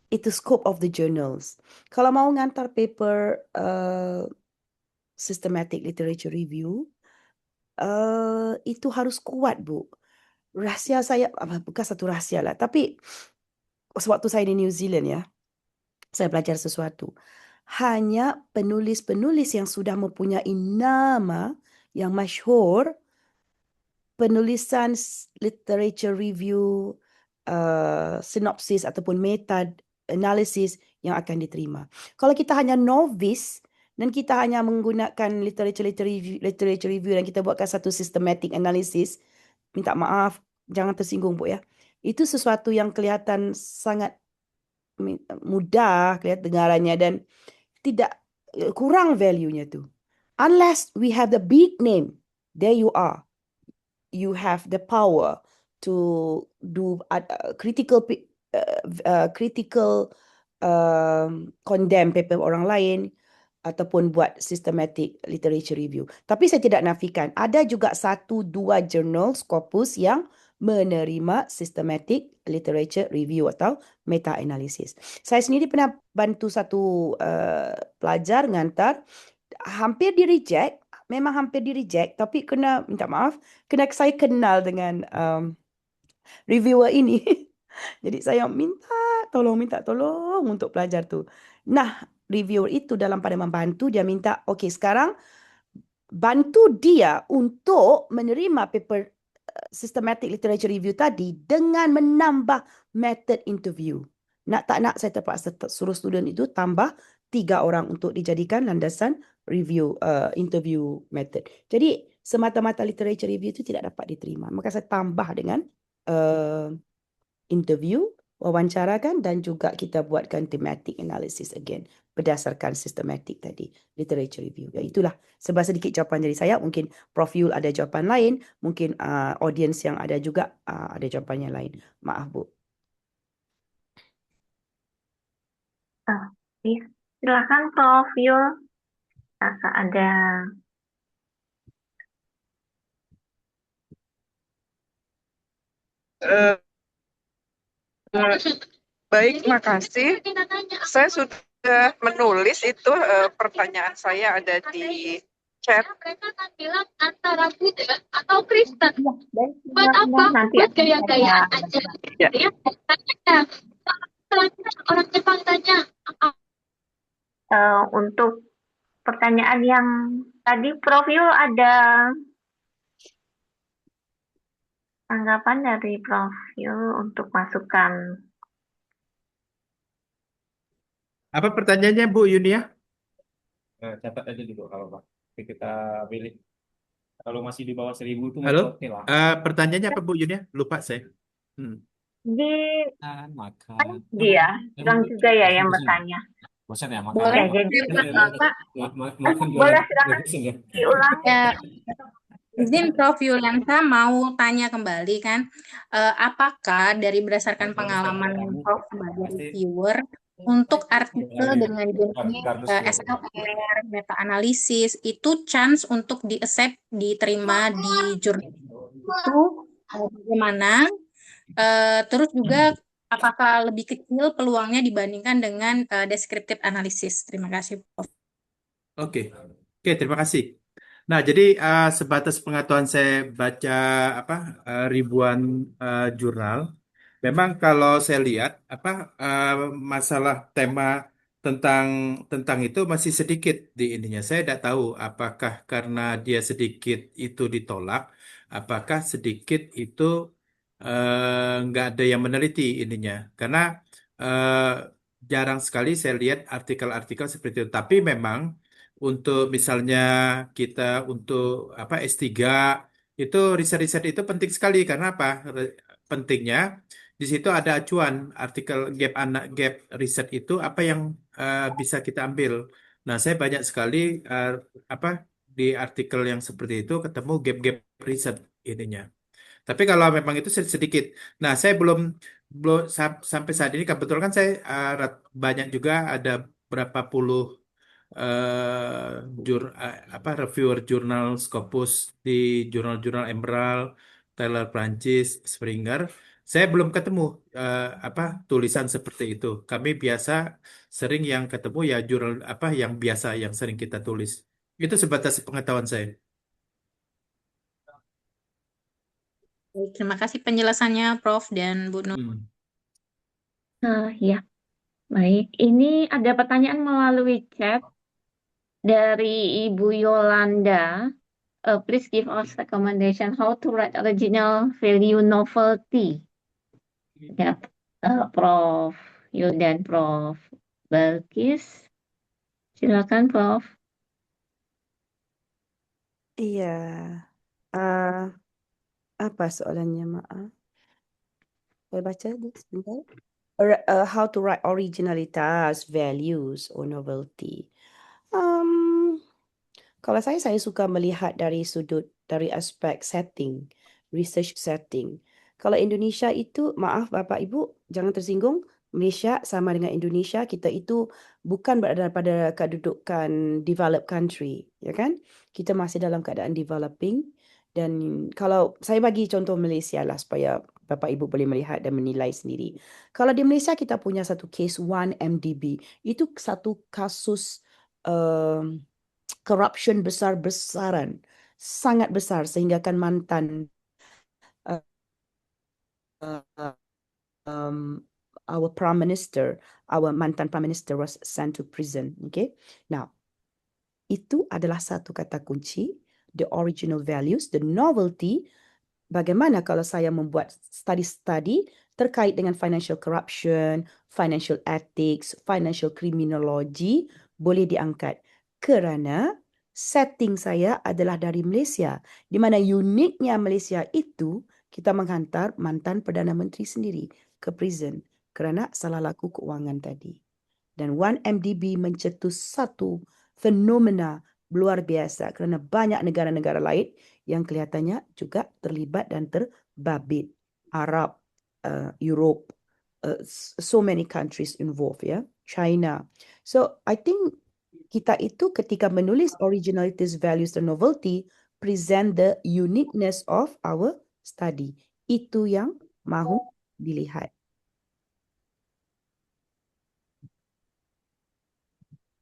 itu scope of the journals. Kalau mau ngantar paper systematic literature review, itu harus kuat, Bu. Rahsia saya, bukan satu rahsia lah, tapi sewaktu saya di New Zealand ya, saya belajar sesuatu. Hanya penulis-penulis yang sudah mempunyai nama yang masyhur, penulisan literature review, sinopsis ataupun meta analisis yang akan diterima. Kalau kita hanya novice dan kita hanya menggunakan literature review dan kita buatkan satu systematic analysis, minta maaf, jangan tersinggung, Bu, ya. Itu sesuatu yang kelihatan sangat mudah, kelihatan dengarannya, dan tidak kurang value-nya tu. Unless we have the big name, there you are. You have the power to do critical condemn paper orang lain ataupun buat systematic literature review. Tapi saya tidak nafikan, ada juga 1-2 jurnal Scopus yang menerima systematic literature review atau meta-analysis. Saya sendiri pernah bantu satu pelajar ngantar, hampir di-reject, memang hampir di-reject, tapi kena, minta maaf, kena saya kenal dengan reviewer ini. Jadi saya minta tolong untuk pelajar tu. Nah, reviewer itu dalam pada membantu, dia minta, okey, sekarang bantu dia untuk menerima paper systematic literature review tadi dengan menambah method interview. Nak tak nak, saya terpaksa suruh student itu tambah 3 orang untuk dijadikan landasan review interview method. Jadi semata-mata literature review itu tidak dapat diterima. Maka saya tambah dengan interview, wawancarakan, dan juga kita buatkan thematic analysis again berdasarkan systematic tadi, literature review. Ya, itulah sebab sedikit jawapan dari saya. Mungkin Prof Yul ada jawapan lain, mungkin audience yang ada juga ada jawapannya lain. Maaf, Bu. Silakan Prof Yul, kakak ada. Baik, makasih. Saya sudah menulis itu, pertanyaan saya ada di chat. Mereka kan bilang antara Buddha atau Kristen. Buat apa? Nanti Buat gaya-gayaan aja. Ya. Ya, tanya. Orang Jepang tanya. Untuk pertanyaan yang tadi Prof Yul, ada tanggapan dari Prof Yul untuk masukan. Apa pertanyaannya, Bu Yunia? Catat aja dulu kalau Pak. Kita pilih. Kalau masih di bawah 1000 itu halo? Oke lah. Pertanyaannya apa, Bu Yunia? Lupa saya. Di Makan. dia, bilang juga ya yang bertanya. Bosan ya makan. Boleh, jadi Bapak, boleh silakan diulang. Ya, izin Prof Yuliansa mau tanya kembali kan, apakah dari berdasarkan pengalaman Prof sebagai reviewer untuk artikel dengan jenis SLR, meta-analisis, itu chance untuk di-accept, diterima di jurnal itu bagaimana? Terus juga apakah lebih kecil peluangnya dibandingkan dengan descriptive analysis? Terima kasih, Prof. Oke, terima kasih. Nah, jadi sebatas pengetahuan saya baca ribuan jurnal. Memang kalau saya lihat masalah tema tentang itu masih sedikit di ininya. Saya tidak tahu apakah karena dia sedikit itu ditolak, apakah sedikit itu nggak ada yang meneliti ininya. Karena jarang sekali saya lihat artikel-artikel seperti itu. Tapi memang untuk misalnya kita untuk S3 itu riset-riset itu penting sekali karena apa? Pentingnya di situ ada acuan artikel gap riset itu apa yang bisa kita ambil. Nah, saya banyak sekali di artikel yang seperti itu ketemu gap riset ininya. Tapi kalau memang itu sedikit. Nah, saya belum sampai saat ini kebetulan kan saya banyak juga ada berapa puluh reviewer jurnal Scopus di jurnal-jurnal Emerald, Taylor Prancis, Springer. Saya belum ketemu tulisan seperti itu. Kami biasa sering yang ketemu ya jurnal yang biasa yang sering kita tulis. Itu sebatas pengetahuan saya. Baik, terima kasih penjelasannya Prof dan Bu Nur. Ya, baik. Ini ada pertanyaan melalui chat dari Ibu Yolanda. Please give us recommendation how to write original value novelty. Ya, Prof. Yul dan Prof. Balkis. Silakan, Prof. Iya. Ah, apa soalannya, maaf? Saya baca dulu sebentar. How to write originalitas, values, or novelty. Kalau saya suka melihat dari aspek setting, research setting. Kalau Indonesia itu, maaf Bapak Ibu, jangan tersinggung. Malaysia sama dengan Indonesia, kita itu bukan berada pada kedudukan developed country, ya kan? Kita masih dalam keadaan developing. Dan kalau saya bagi contoh Malaysia lah supaya Bapak Ibu boleh melihat dan menilai sendiri. Kalau di Malaysia kita punya satu case 1MDB, itu satu kasus corruption besar-besaran, sangat besar sehingga kan mantan uh, uh, um, our mantan prime minister was sent to prison. Okay, now itu adalah satu kata kunci, the original values, the novelty. Bagaimana kalau saya membuat study terkait dengan financial corruption, financial ethics, financial criminology boleh diangkat kerana setting saya adalah dari Malaysia, di mana uniknya Malaysia itu kita menghantar mantan Perdana Menteri sendiri ke prison kerana salah laku keuangan tadi. Dan 1MDB mencetus satu fenomena luar biasa kerana banyak negara-negara lain yang kelihatannya juga terlibat dan terbabit. Arab, Europe, so many countries involved, ya. China. So, I think kita itu ketika menulis originalities, values, dan novelty, present the uniqueness of our study. Itu yang mahu dilihat.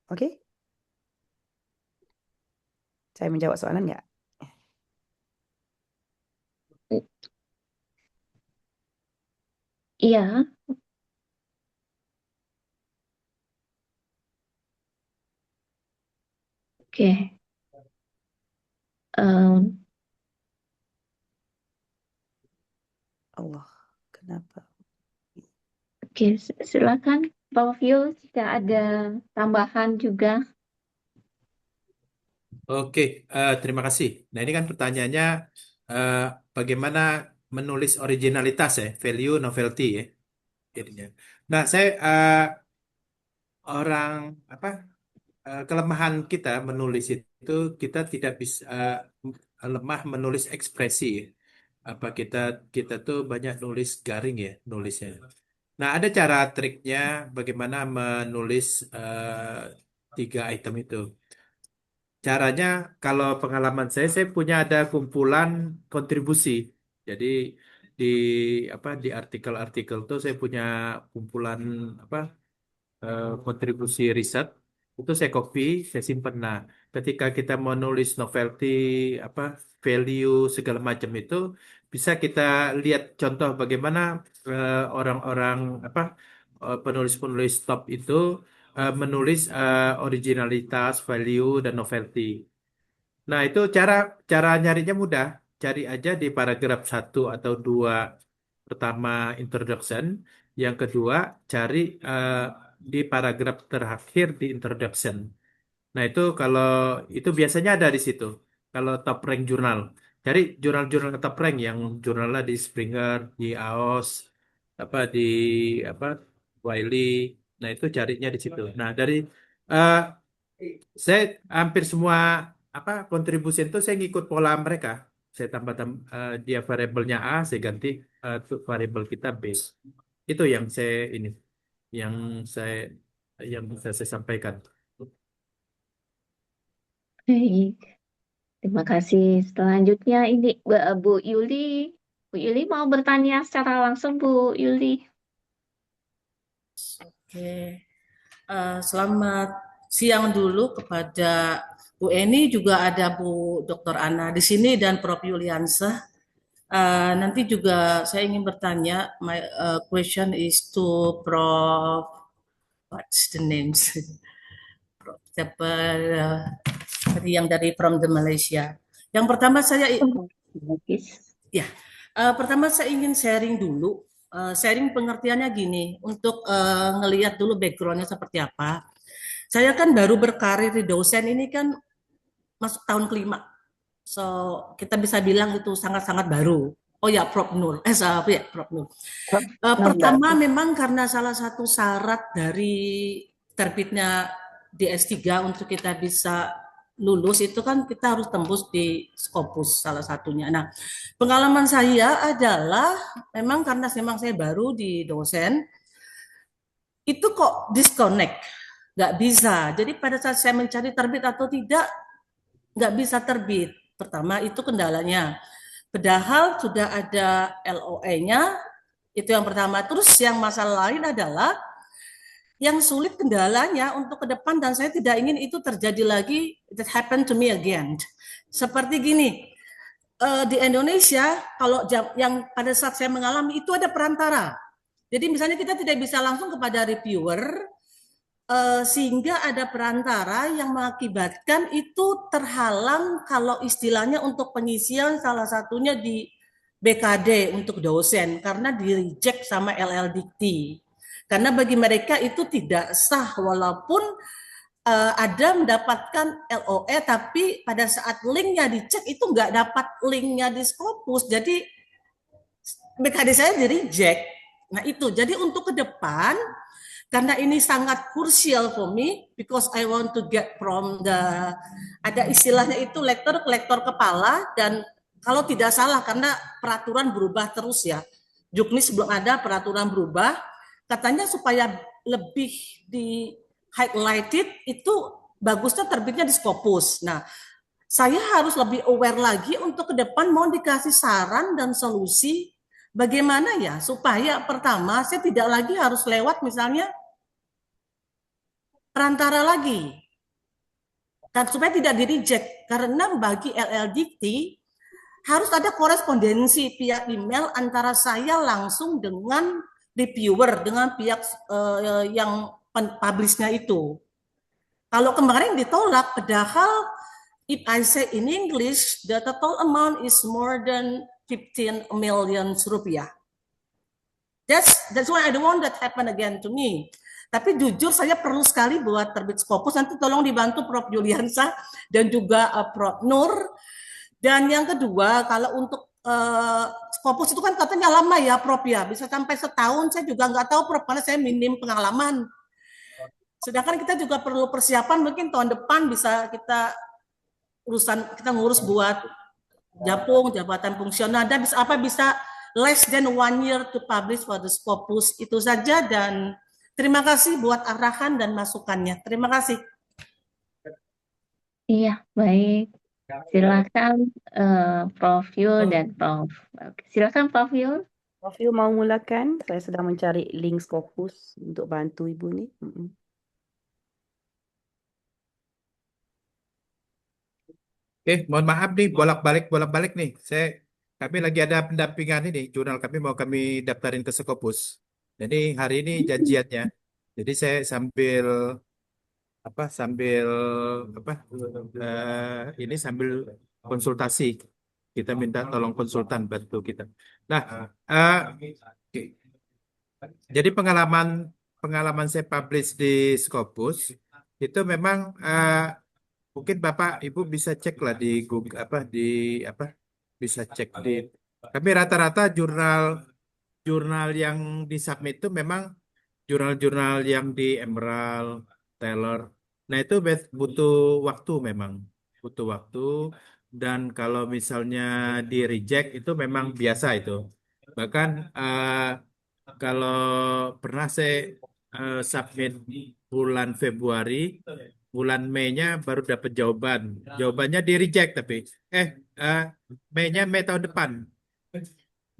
Okay? Saya menjawab soalan nggak? Iya, oke. Allah, kenapa? Oke, silakan Prof. Yul jika ada tambahan juga. Oke, terima kasih. Nah, ini kan pertanyaannya bagaimana menulis originalitas ya, value, novelty ya. Jadinya. Nah, saya orang apa kelemahan kita menulis itu kita tidak bisa lemah menulis ekspresi. Apa kita tuh banyak nulis garing ya nulisnya. Nah, ada cara triknya bagaimana menulis tiga item itu. Caranya, kalau pengalaman saya punya ada kumpulan kontribusi. Jadi di di artikel-artikel tuh saya punya kumpulan kontribusi riset itu saya copy, saya simpan. Nah, ketika kita mau nulis novelty, apa value segala macam itu bisa kita lihat contoh bagaimana orang-orang penulis-penulis top itu menulis originalitas, value dan novelty. Nah, itu cara nyarinya mudah. Cari aja di paragraf 1 atau 2 pertama introduction, yang kedua cari di paragraf terakhir di introduction. Nah, kalau itu biasanya ada di situ. Kalau top rank jurnal, cari jurnal-jurnal top rank yang jurnalnya di Springer, di AOS, di apa Wiley. Nah, itu carinya di situ. Nah, dari eh, saya hampir semua kontribusi itu saya ngikut pola mereka. Saya tambah dia variabelnya A, saya ganti variabel kita B. Itu yang saya yang bisa saya sampaikan. Baik, terima kasih. Selanjutnya ini Bu Yuli. Bu Yuli mau bertanya secara langsung, Bu Yuli. Oke, selamat siang dulu kepada Bu Eni, juga ada Bu Dr. Ana di sini dan Prof. Yuliansa. Nanti juga saya ingin bertanya, my question is to Prof. What's the names? Prof. Siapa tadi yang from the Malaysia. Yang pertama Bagus. pertama saya ingin sharing dulu. Sharing pengertiannya gini, untuk ngelihat dulu backgroundnya seperti apa. Saya kan baru berkarir di dosen ini kan masuk tahun kelima. So, kita bisa bilang itu sangat-sangat baru. Oh ya, Prof. Nur. Prof. Nur. Pertama memang karena salah satu syarat dari terbitnya di S3 untuk kita bisa lulus itu kan kita harus tembus di Scopus salah satunya. Nah, pengalaman saya adalah memang karena memang saya baru di dosen, itu kok disconnect, nggak bisa. Jadi pada saat saya mencari terbit atau tidak, nggak bisa terbit. Pertama itu kendalanya. Padahal sudah ada LOE-nya, itu yang pertama. Terus yang masalah lain adalah yang sulit kendalanya untuk ke depan, dan saya tidak ingin itu terjadi lagi, that happen to me again. Seperti gini, di Indonesia kalau yang pada saat saya mengalami itu ada perantara. Jadi misalnya kita tidak bisa langsung kepada reviewer, sehingga ada perantara yang mengakibatkan itu terhalang kalau istilahnya untuk pengisian salah satunya di BKD untuk dosen karena di reject sama LLDikti. Karena bagi mereka itu tidak sah walaupun ada mendapatkan LOE tapi pada saat linknya dicek itu nggak dapat linknya di Scopus, jadi BKD saya di reject. Nah itu, jadi untuk ke depan karena ini sangat crucial for me because I want to get from the, ada istilahnya itu lektor ke lektor kepala, dan kalau tidak salah karena peraturan berubah terus ya, Juknis belum ada peraturan berubah, katanya supaya lebih di highlighted itu bagusnya terbitnya di Scopus. Nah, saya harus lebih aware lagi untuk ke depan mau dikasih saran dan solusi bagaimana ya supaya pertama saya tidak lagi harus lewat misalnya perantara lagi, dan supaya tidak di-reject, karena bagi LLDikti harus ada korespondensi via email antara saya langsung dengan reviewer, dengan pihak yang publish-nya itu. Kalau kemarin ditolak, padahal if I say in English, the total amount is more than 15 million rupiah. That's why I don't want that happen again to me. Tapi jujur saya perlu sekali buat terbit Scopus, nanti tolong dibantu Prof. Juliansa dan juga Prof. Nur. Dan yang kedua, kalau untuk Scopus itu kan katanya lama ya Prof ya, bisa sampai setahun, saya juga nggak tahu Prof, karena saya minim pengalaman. Sedangkan kita juga perlu persiapan, mungkin tahun depan bisa kita ngurus buat Japung, jabatan fungsional, dan bisa less than 1 year to publish for the Scopus. Itu saja, dan terima kasih buat arahan dan masukannya. Terima kasih. Iya, baik. Silakan Prof. Yul dan Prof. Silakan Prof. Yul. Prof Yu mau mulakan? Saya sedang mencari link Scopus untuk bantu Ibu ni. Mohon maaf nih, bolak-balik nih. Kami lagi ada pendampingan ini, jurnal kami mau kami daftarin ke Scopus. Jadi hari ini janjiannya. Jadi saya sambil konsultasi. Kita minta tolong konsultan bantu kita. Nah, jadi pengalaman saya publish di Scopus itu memang mungkin Bapak Ibu bisa cek lah di Google bisa cek di. Tapi rata-rata jurnal yang disubmit itu memang jurnal-jurnal yang di Emerald, Taylor. Nah itu butuh waktu memang, butuh waktu. Dan kalau misalnya di reject itu memang biasa itu. Bahkan kalau pernah saya submit bulan Februari, bulan Mei-nya baru dapat jawaban. Jawabannya di reject tapi Mei-nya Mei tahun depan.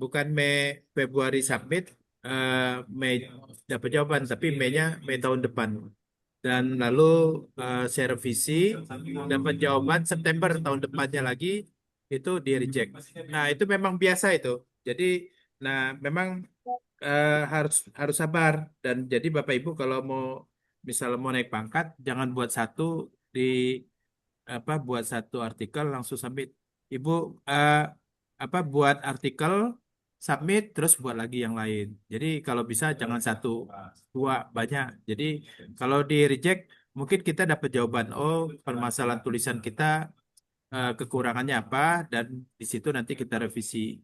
Bukan Mei Februari submit, Mei dapat jawaban tapi Mei-nya Mei tahun depan. Dan lalu saya revisi dapat jawaban September tahun depannya lagi itu di reject. Nah, itu memang biasa itu. Jadi, nah memang harus harus sabar dan jadi Bapak Ibu kalau mau misalnya mau naik pangkat, jangan buat satu di buat satu artikel langsung submit. Ibu eh, buat artikel submit terus buat lagi yang lain. Jadi kalau bisa jangan satu, dua banyak. Jadi kalau di reject mungkin kita dapat jawaban, oh permasalahan tulisan kita kekurangannya apa dan di situ nanti kita revisi.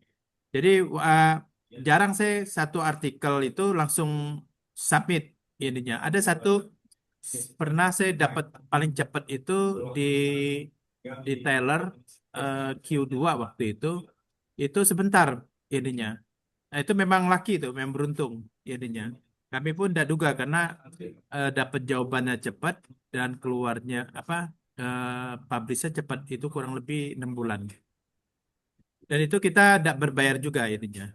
Jadi eh, jarang saya satu artikel itu langsung submit ininya. Ada satu pernah saya dapat paling cepat itu di Taylor Q2 waktu itu sebentar ininya. Nah, itu memang laki itu, memang beruntung ininya. Kami pun tidak duga karena dapat jawabannya cepat dan keluarnya publishnya cepat itu kurang lebih 6 bulan. Dan itu kita tidak berbayar juga ininya.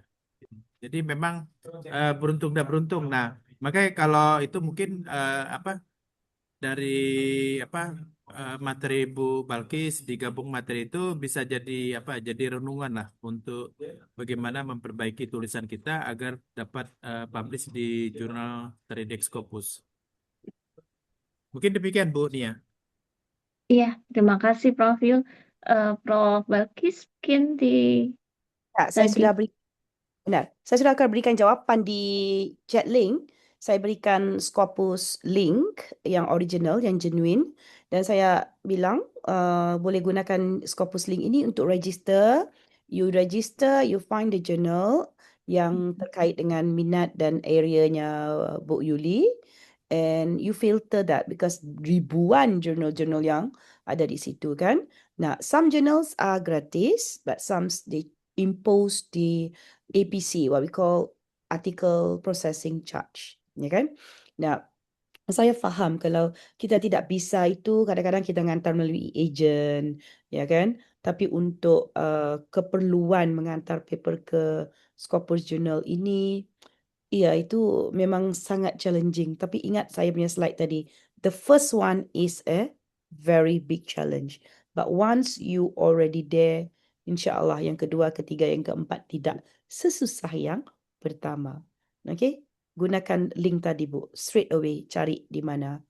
Jadi memang beruntung dan beruntung. Nah, makanya kalau itu mungkin dari materi Bu Balkis digabung materi itu bisa jadi renungan lah untuk bagaimana memperbaiki tulisan kita agar dapat publish di jurnal Tridex Scopus. Mungkin demikian Bu Nia. Iya, terima kasih Prof. Yul. Prof. Balkis mungkin Saya lagi. sudah beri Benar. Saya sudah akan berikan jawapan di chat link. Saya berikan Scopus link yang original, yang genuine. Dan saya bilang boleh gunakan Scopus link ini untuk register. You register, you find the journal yang terkait dengan minat dan areanya Bu Yuli. And you filter that because ribuan jurnal-jurnal yang ada di situ kan. Nah, some journals are gratis, but some they impose the APC, what we call article processing charge, ya kan? Nah, saya faham kalau kita tidak bisa itu kadang-kadang kita hantar melalui agent, ya kan? Tapi untuk keperluan mengantar paper ke Scopus Journal ini, iya itu memang sangat challenging. Tapi ingat saya punya slide tadi, the first one is a very big challenge. But once you already there, insya-Allah yang kedua, ketiga, yang keempat tidak sesusah yang pertama. Okay? Gunakan link tadi Bu. Straight away cari di mana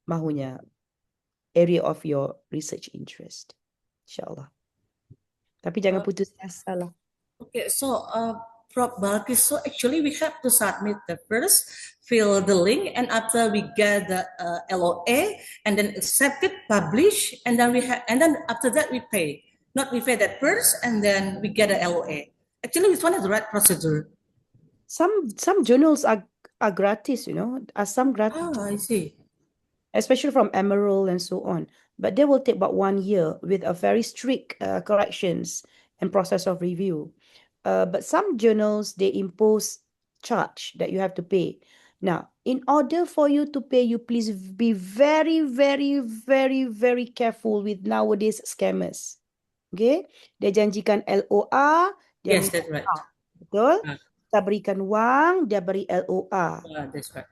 mahunya area of your research interest. InsyaAllah. Tapi jangan putus asa lah. Okay, so Prof. Balkis, so actually we have to submit the first, fill the link, and after we get the LOA, and then accept it, publish, and then after that we pay. Not we pay that first, and then we get a LOA. Actually, which one is the right procedure? Some journals are gratis, are some gratis. Oh, I see. Especially from Emerald and so on. But they will take about 1 year with a very strict corrections and process of review. But some journals, they impose charge that you have to pay. Now, in order for you to pay, you please be very, very, very, very careful with nowadays scammers. Okay? Dia janjikan LOA, dia Yes, minta that's right. betul? Kita berikan wang, dia beri LOA. That's right.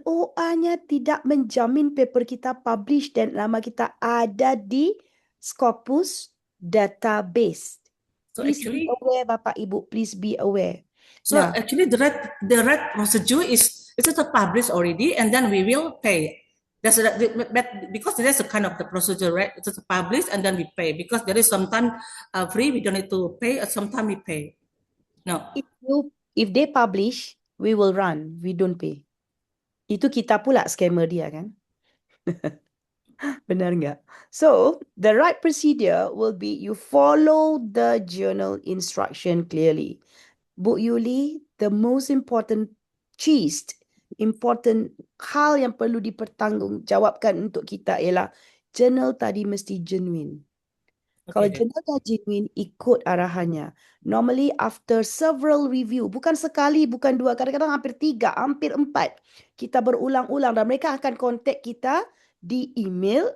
LOA-nya tidak menjamin paper kita publish dan nama kita ada di Scopus database. So Please actually, be aware, Bapak Ibu. Please be aware. so Nah, actually the right procedure is it's published already, and then we will pay. That's because there's a kind of the procedure, right? It's published and then we pay because there is sometimes free, we don't need to pay, or sometimes we pay. No. if they publish, we will run. We don't pay. Itu kita pula scammer dia kan? Benar nggak? So, the right procedure will be you follow the journal instruction clearly. Bu Yuli, the most important hal yang perlu dipertanggungjawabkan untuk kita ialah journal tadi mesti genuine. Kalau journal dah genuine, ikut arahannya. Normally after several review, bukan sekali, bukan dua, kadang-kadang hampir 3, hampir 4. Kita berulang-ulang dan mereka akan kontak kita di email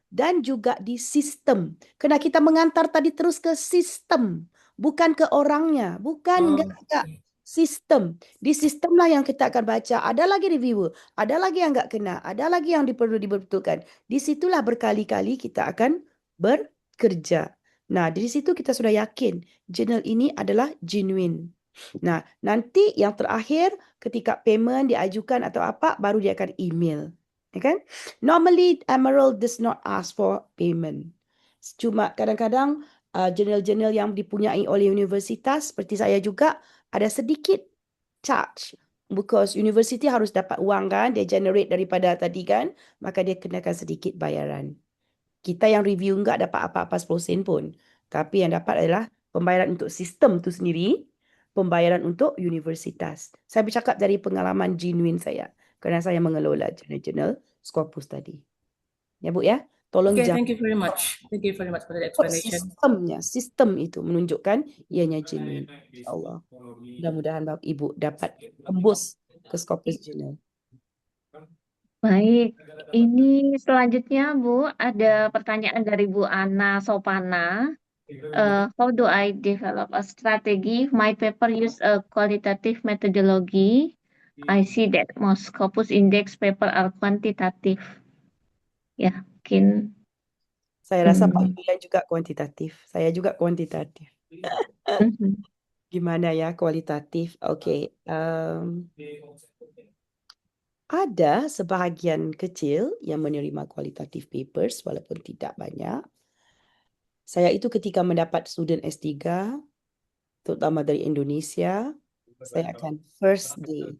dan juga di sistem. Kena kita mengantar tadi terus ke sistem, bukan ke orangnya. Bukan, enggak. Sistem. Di sistem lah yang kita akan baca. Ada lagi reviewer, ada lagi yang enggak kena, ada lagi yang perlu dibetulkan. Di situlah berkali-kali kita akan kerja. Nah, dari situ kita sudah yakin jurnal ini adalah genuine. Nah, nanti yang terakhir ketika payment diajukan atau apa, baru dia akan email. Ya kan? Normally, Emerald does not ask for payment. Cuma kadang-kadang jurnal-jurnal yang dipunyai oleh universitas, seperti saya juga, ada sedikit charge. Because university harus dapat uang kan, dia generate daripada tadi kan, maka dia kenakan sedikit bayaran. Kita yang review enggak dapat apa-apa 10 sen pun. Tapi yang dapat adalah pembayaran untuk sistem tu sendiri, pembayaran untuk universitas. Saya bercakap dari pengalaman genuine saya. Kerana saya mengelola jurnal-jurnal Scopus tadi. Ya Bu ya, tolong Okay, jangan thank you very much. Thank you very much for the ikut explanation. sistemnya. Sistem itu menunjukkan ianya genuine. InsyaAllah. Mudah-mudahan Bapak Ibu dapat tembus ke Scopus Journal. Baik, ini selanjutnya Bu, ada pertanyaan dari Bu Ana Sopana. How do I develop a strategy? My paper use a qualitative methodology. I see that most Scopus index paper are quantitative. Ya, mungkin Saya rasa Pak Julian juga kuantitatif. Saya juga kuantitatif. Gimana ya kualitatif? Oke. Ada sebahagian kecil yang menerima kualitatif papers walaupun tidak banyak. Saya itu ketika mendapat student S3, terutama dari Indonesia, saya akan first day.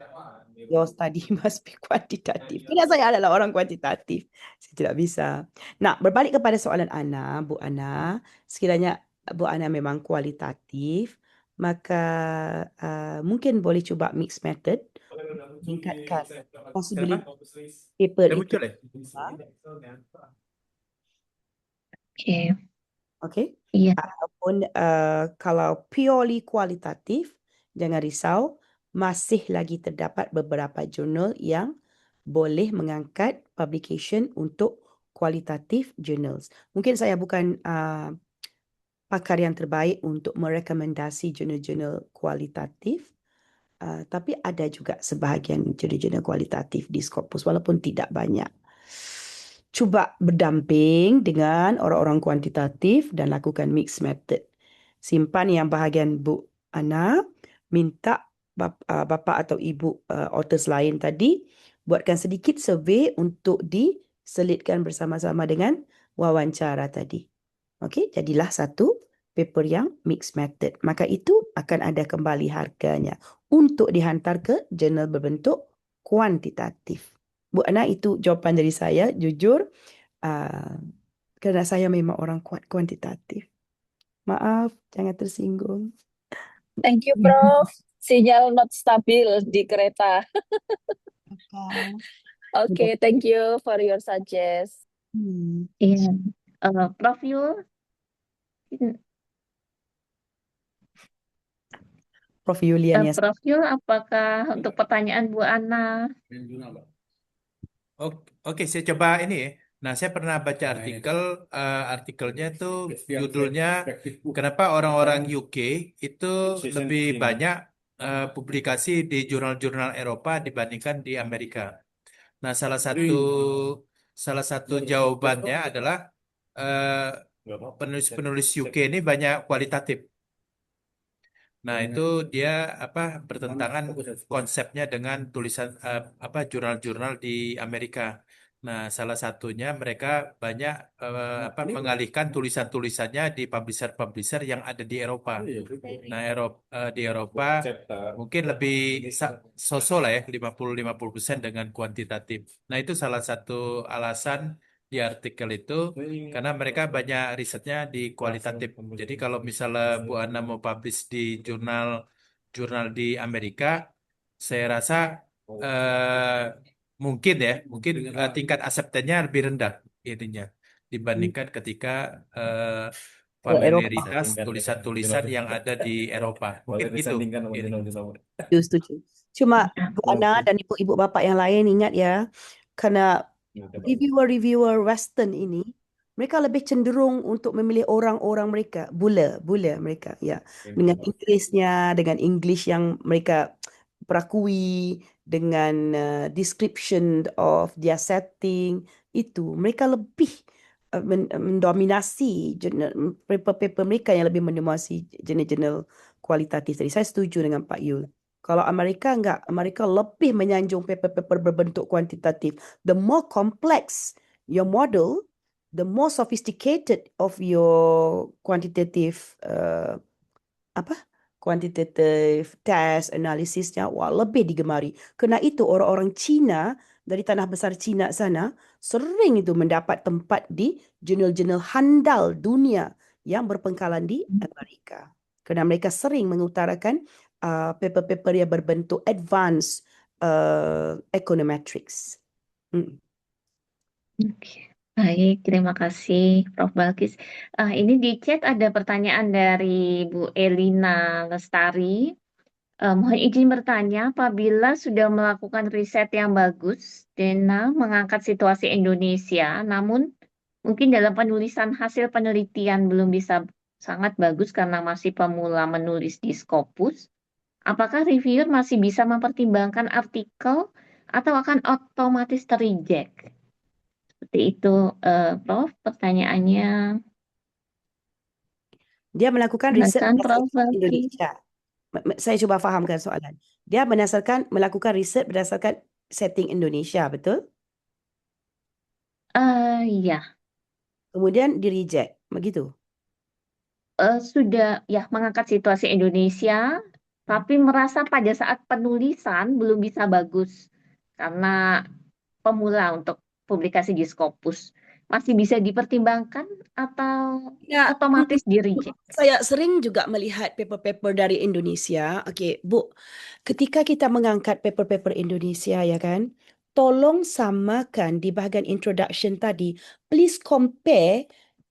Your study must be kuantitatif. Karena saya adalah orang kuantitatif. Saya tidak bisa. Nah, berbalik kepada soalan Ana, Bu Ana, sekiranya Bu Ana memang kualitatif, maka mungkin boleh coba mixed method, meningkatkan possibility paper Dah itu. muncul Oke. Okey. Iya. Ataupun kalau purely kualitatif, jangan risau, masih lagi terdapat beberapa jurnal yang boleh mengangkat publication untuk kualitatif journals. Mungkin saya bukan pakar yang terbaik untuk merekomendasi jurnal-jurnal kualitatif, tapi ada juga sebahagian jurnal-jurnal kualitatif di Scopus walaupun tidak banyak. Cuba berdamping dengan orang-orang kuantitatif dan lakukan mixed method. Simpan yang bahagian Bu Ana, minta bapa atau ibu authors lain tadi buatkan sedikit survey untuk diselitkan bersama-sama dengan wawancara tadi. Okey, jadilah satu paper yang mixed method. Maka itu akan ada kembali harganya untuk dihantar ke jurnal berbentuk kuantitatif. Bu Ana, itu jawapan dari saya, jujur, kerana saya memang orang kuantitatif. Maaf, jangan tersinggung. Thank you, Prof. Sinyal not stabil di kereta. Okay, thank you for your suggest. Iya. Prof Yul, Prof Yulian ya. Prof Yul, apakah untuk pertanyaan Bu Ana? Oke, saya coba ini ya. Nah, saya pernah baca artikelnya itu judulnya kenapa orang-orang UK itu lebih banyak publikasi di jurnal-jurnal Eropa dibandingkan di Amerika. Nah, salah satu jawabannya adalah penulis-penulis UK ini banyak kualitatif. Nah, itu dia bertentangan konsepnya dengan tulisan jurnal-jurnal di Amerika. Nah, salah satunya mereka banyak mengalihkan tulisan-tulisannya di publisher-publisher yang ada di Eropa. Nah, di Eropa mungkin lebih so-so lah ya, 50% dengan kuantitatif. Nah, itu salah satu alasan di artikel itu karena mereka banyak risetnya di kualitatif. Jadi kalau misalnya Bu Ana mau publish di jurnal di Amerika, saya rasa mungkin tingkat acceptance-nya lebih rendah intinya dibandingkan ketika familiaritas tulisan-tulisan yang ada di Eropa. Mungkin gitu. Setuju. Cuma Bu Ana dan ibu-ibu bapak yang lain ingat ya, karena reviewer Western ini, mereka lebih cenderung untuk memilih orang-orang mereka, bula mereka, ya, dengan Inggerisnya, dengan English yang mereka perakui, dengan description of their setting, itu mereka lebih mendominasi paper-paper mereka yang lebih mendominasi jurnal-jurnal kualitatif tadi. Saya setuju dengan Pak Yul. Kalau Amerika enggak, Amerika lebih menyanjung paper-paper berbentuk kuantitatif. The more complex your model, the more sophisticated of your quantitative quantitative test analisisnya, wah lebih digemari. Kerana itu orang-orang Cina dari tanah besar Cina sana sering itu mendapat tempat di jurnal-jurnal handal dunia yang berpengkalan di Amerika. Kerana mereka sering mengutarakan paper-paper yang berbentuk advanced econometrics. Oke. Baik, terima kasih Prof. Balkis. Ini di chat ada pertanyaan dari Bu Elina Lestari. Mohon izin bertanya, apabila sudah melakukan riset yang bagus, Dena mengangkat situasi Indonesia, namun mungkin dalam penulisan hasil penelitian belum bisa sangat bagus karena masih pemula menulis di Scopus, apakah reviewer masih bisa mempertimbangkan artikel atau akan otomatis terreject? Seperti itu, Prof. Pertanyaannya. Dia melakukan riset Silakan, Prof. berdasarkan Balkis. Indonesia. Saya cuba fahamkan soalan. Dia melakukan riset berdasarkan setting Indonesia, betul? Iya. Kemudian di reject, begitu. Sudah ya mengangkat situasi Indonesia, tapi merasa pada saat penulisan belum bisa bagus karena pemula untuk publikasi di Scopus. Masih bisa dipertimbangkan atau Ya, otomatis di reject? saya sering juga melihat paper-paper dari Indonesia. Okey, Bu, ketika kita mengangkat paper-paper Indonesia, ya kan, tolong samakan di bahagian introduction tadi. Please compare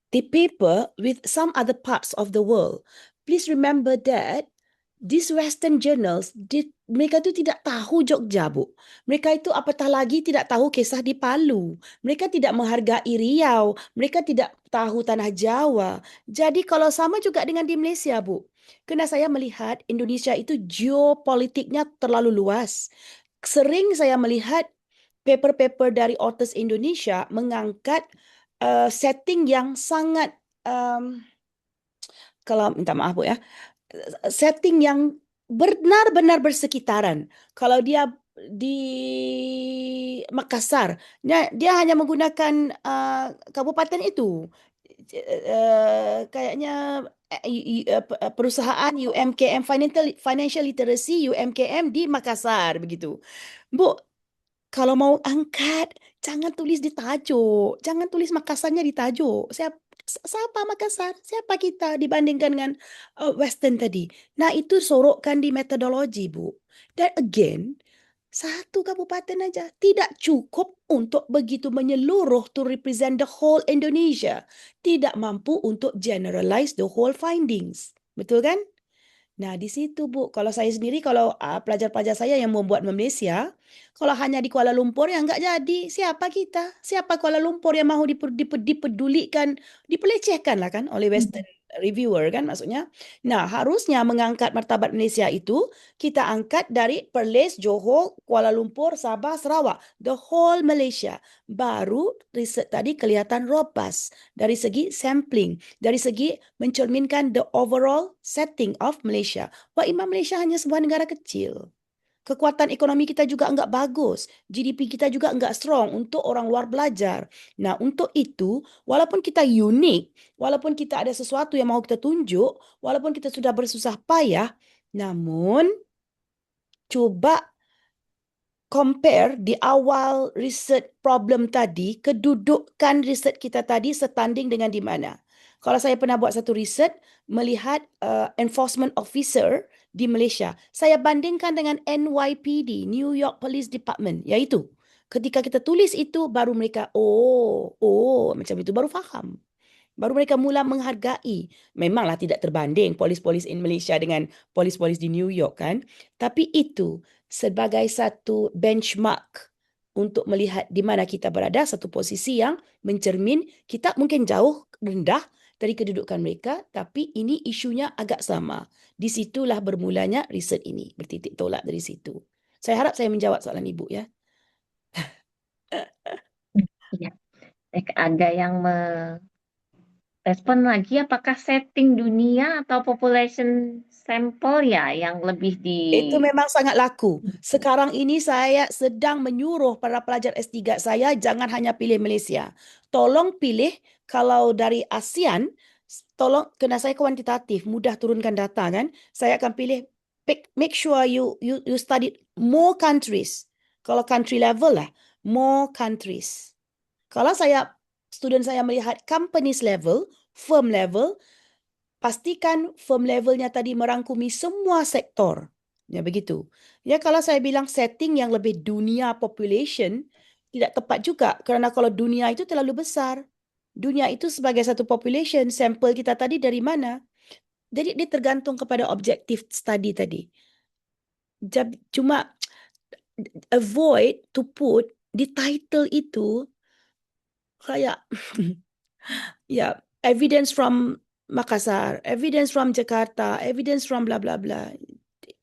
the paper with some other parts of the world. Please remember that these Western journals, mereka tu tidak tahu Jogja, Bu. Mereka itu apatah lagi tidak tahu kisah di Palu. Mereka tidak menghargai Riau. Mereka tidak tahu tanah Jawa. Jadi kalau sama juga dengan di Malaysia, Bu. Kerana saya melihat Indonesia itu geopolitiknya terlalu luas. Sering saya melihat paper-paper dari authors Indonesia mengangkat setting yang sangat kalau minta maaf Bu ya, setting yang benar-benar bersekitaran. Kalau dia di Makassar, dia hanya menggunakan kabupaten itu. Kayaknya perusahaan UMKM Financial Literacy UMKM di Makassar begitu. Bu, kalau mau angkat, jangan tulis di tajuk. Jangan tulis Makassarnya di tajuk. Siapa Makassar? Siapa kita dibandingkan dengan Western tadi? Nah, itu sorokkan di metodologi, Bu. Dan again, satu kabupaten aja tidak cukup untuk begitu menyeluruh to represent the whole Indonesia. Tidak mampu untuk generalize the whole findings. Betul kan? Nah, di situ Bu, kalau saya sendiri, kalau pelajar-pelajar saya yang membuat Malaysia, kalau hanya di Kuala Lumpur ya enggak jadi. Siapa kita? Siapa Kuala Lumpur yang mahu dipedulikan, dipelecehkan lah kan oleh Western reviewer kan maksudnya. Nah, harusnya mengangkat martabat Malaysia itu, kita angkat dari Perlis, Johor, Kuala Lumpur, Sabah, Sarawak. The whole Malaysia. Baru riset tadi kelihatan robust dari segi sampling, dari segi mencerminkan the overall setting of Malaysia. Wah, Imam Malaysia hanya sebuah negara kecil. Kekuatan ekonomi kita juga enggak bagus. GDP kita juga enggak strong untuk orang luar belajar. Nah, untuk itu, walaupun kita unik, walaupun kita ada sesuatu yang mahu kita tunjuk, walaupun kita sudah bersusah payah, namun cuba compare di awal riset problem tadi, kedudukan riset kita tadi setanding dengan di mana. Kalau saya pernah buat satu riset melihat enforcement officer di Malaysia, saya bandingkan dengan NYPD, New York Police Department, iaitu ketika kita tulis itu baru mereka macam itu baru faham. Baru mereka mula menghargai. Memanglah tidak terbanding polis-polis in Malaysia dengan polis-polis di New York kan. Tapi itu sebagai satu benchmark untuk melihat di mana kita berada, satu posisi yang mencermin kita mungkin jauh rendah dari kedudukan mereka, tapi ini isunya agak sama. Di situlah bermulanya riset ini, bertitik tolak dari situ. Saya harap saya menjawab soalan Ibu ya. Iya. Ada yang merespon lagi, apakah setting dunia atau population sample ya yang lebih Itu memang sangat laku. Sekarang ini saya sedang menyuruh para pelajar S3 saya jangan hanya pilih Malaysia. Tolong pilih kalau dari ASEAN, tolong kena saya kuantitatif, mudah turunkan data kan. Saya akan pilih make sure you study more countries. Kalau country level lah, more countries. Kalau student saya melihat companies level, firm level, pastikan firm levelnya tadi merangkumi semua sektor. Ya begitu. Ya kalau saya bilang setting yang lebih dunia population, tidak tepat juga. Kerana kalau dunia itu terlalu besar. Dunia itu sebagai satu population, sampel kita tadi dari mana? Jadi dia tergantung kepada objektif study tadi. Cuma avoid to put di title itu kayak ya evidence from Makassar, evidence from Jakarta, evidence from bla bla bla.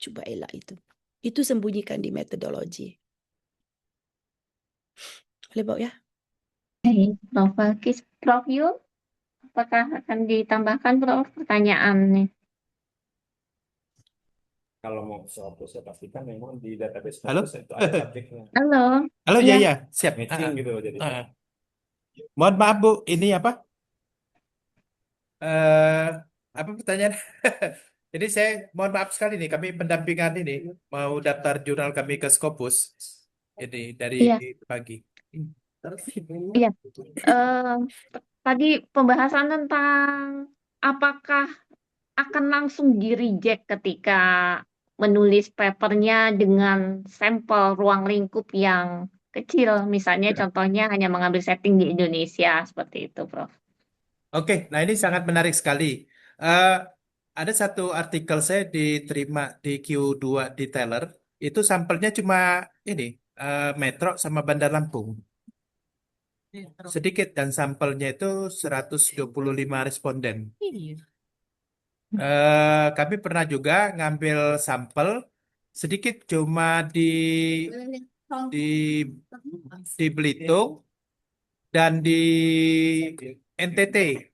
Cuba elak itu. Itu sembunyikan di metodologi. Boleh Bob ya? Prof. Balkis, Prof. Yul, apakah akan ditambahkan Prof pertanyaan nih? Kalau mau suatu saya pastikan memang di database Halo? Scopus itu ada subjeknya. Halo. Halo, Iya. ya, siap. Matching gitu jadi. Mohon maaf Bu, ini apa? Apa pertanyaan? Jadi saya mohon maaf sekali nih, kami pendampingan ini mau daftar jurnal kami ke Scopus ini dari Iya. pagi. Iya. Tadi pembahasan tentang apakah akan langsung di-reject ketika menulis papernya dengan sampel ruang lingkup yang kecil. Misalnya contohnya hanya mengambil setting di Indonesia, seperti itu, Prof. Oke, nah ini sangat menarik sekali. Eh, ada satu artikel saya diterima di Q2 Detailer, itu sampelnya cuma ini, Metro sama Bandar Lampung. Sedikit dan sampelnya itu 125 responden. Kami pernah juga ngambil sampel sedikit cuma di Belitung dan di NTT.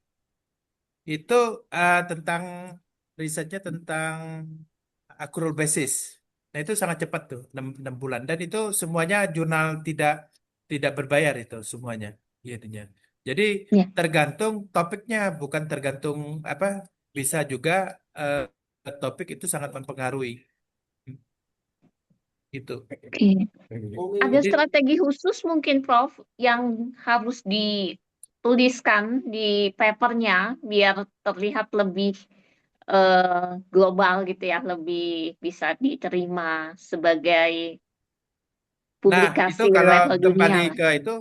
Itu tentang risetnya tentang accrual basis. Nah itu sangat cepat tuh, 6 bulan. Dan itu semuanya jurnal tidak berbayar itu semuanya. Jadinya. Jadi Ya. tergantung topiknya, bukan tergantung apa. Bisa juga topik itu sangat mempengaruhi. Itu. Oke. Ada Jadi, strategi khusus mungkin, Prof, yang harus dituliskan di papernya biar terlihat lebih global gitu ya, lebih bisa diterima sebagai nah, itu publikasi kalau level dunia kembali lah. ke itu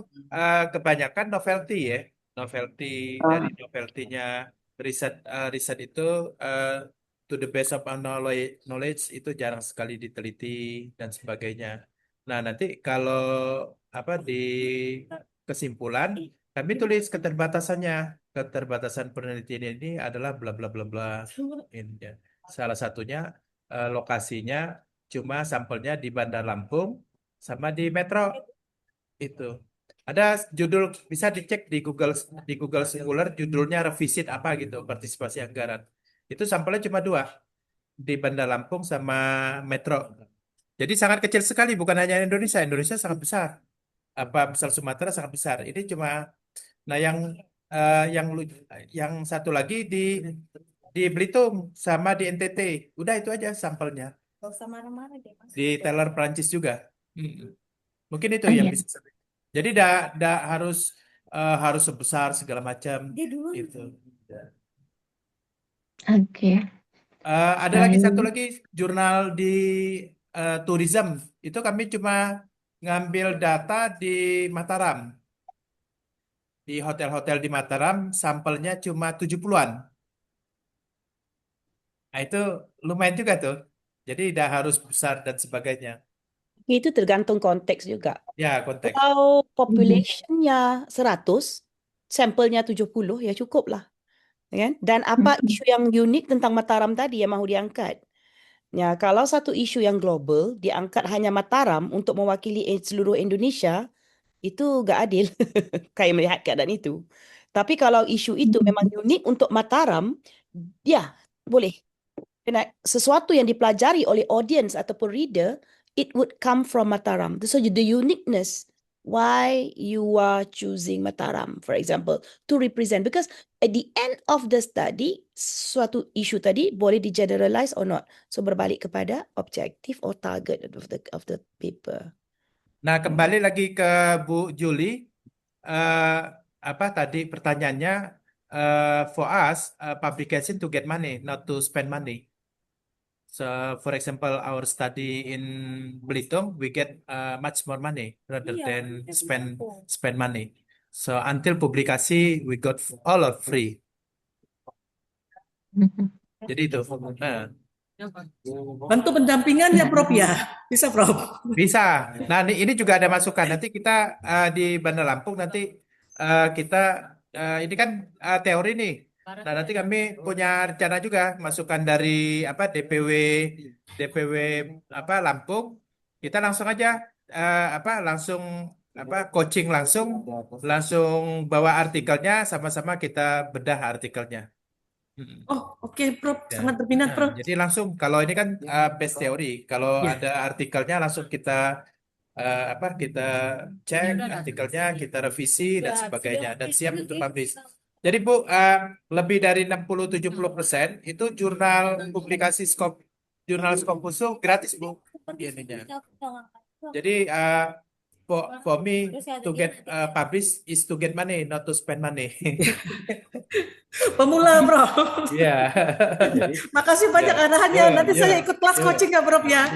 kebanyakan novelty ya. Novelty dari novelty-nya riset itu to the best of our knowledge itu jarang sekali diteliti dan sebagainya. Nah, nanti kalau apa di kesimpulan kami tulis keterbatasannya. Keterbatasan penelitian ini adalah bla bla bla bla. Ini ya. Salah satunya lokasinya cuma sampelnya di Bandar Lampung sama di Metro itu. Ada judul bisa dicek di Google Scholar judulnya revisit apa gitu partisipasi anggaran. Itu sampelnya cuma 2 di Bandar Lampung sama Metro. Jadi sangat kecil sekali bukan hanya Indonesia. Indonesia sangat besar. Apa misal Sumatera sangat besar. Ini cuma nah yang satu lagi di Belitung sama di NTT. Udah itu aja sampelnya. Gak usah marah-marah deh, Mas. Di Teller Prancis juga. Mungkin itu Oh, yang iya. bisa. Jadi tidak harus sebesar segala macam itu. Oke. Ada lagi satu lagi jurnal di tourism. Itu kami cuma ngambil data di Mataram. Di hotel-hotel di Mataram sampelnya cuma 70-an. Nah, itu lumayan juga tuh. Jadi tidak harus besar dan sebagainya. Itu tergantung konteks juga. Ya, konteks. Kalau populationnya 100, sampelnya 70, ya cukup lah. Kan? Dan apa isu yang unik tentang Mataram tadi yang mau diangkat? Ya, kalau satu isu yang global diangkat hanya Mataram untuk mewakili seluruh Indonesia, itu gak adil kayak melihat keadaan itu. Tapi kalau isu itu memang unik untuk Mataram, ya boleh. Karena sesuatu yang dipelajari oleh audience ataupun reader, it would come from Mataram. So the uniqueness, why you are choosing Mataram, for example, to represent. Because at the end of the study, suatu isu tadi boleh di-generalize or not. So berbalik kepada objective or target of the paper. Nah, kembali lagi ke Bu Juli. Apa tadi pertanyaannya? For us, publication to get money, not to spend money. So, for example, our study in Belitung, we get much more money rather than spend money. So until publikasi, we got all of free. Jadi itu. Nah, Bantu pendampingan ya Prof ya? Bisa Prof? bisa. Nah, ini juga ada masukan. Nanti kita di Bandar Lampung nanti kita ini kan teori nih. Nah, nanti kami punya rencana juga masukan dari apa DPW apa Lampung. Kita langsung aja langsung coaching langsung bawa artikelnya sama-sama kita bedah artikelnya. Oh, oke Prof, Ya. sangat berminat Prof. Jadi langsung kalau ini kan base teori, kalau Ya. ada artikelnya langsung kita kita cek artikelnya, kita revisi dan sebagainya dan siap untuk publish. Jadi Bu, lebih dari 60-70% itu jurnal publikasi jurnal Scopus gratis Bu di ininya. Jadi for me to get publish is to get money, not to spend money. Pemula Prof. Iya. Makasih banyak arahannya. Nanti saya ikut kelas coaching ya Prof ya.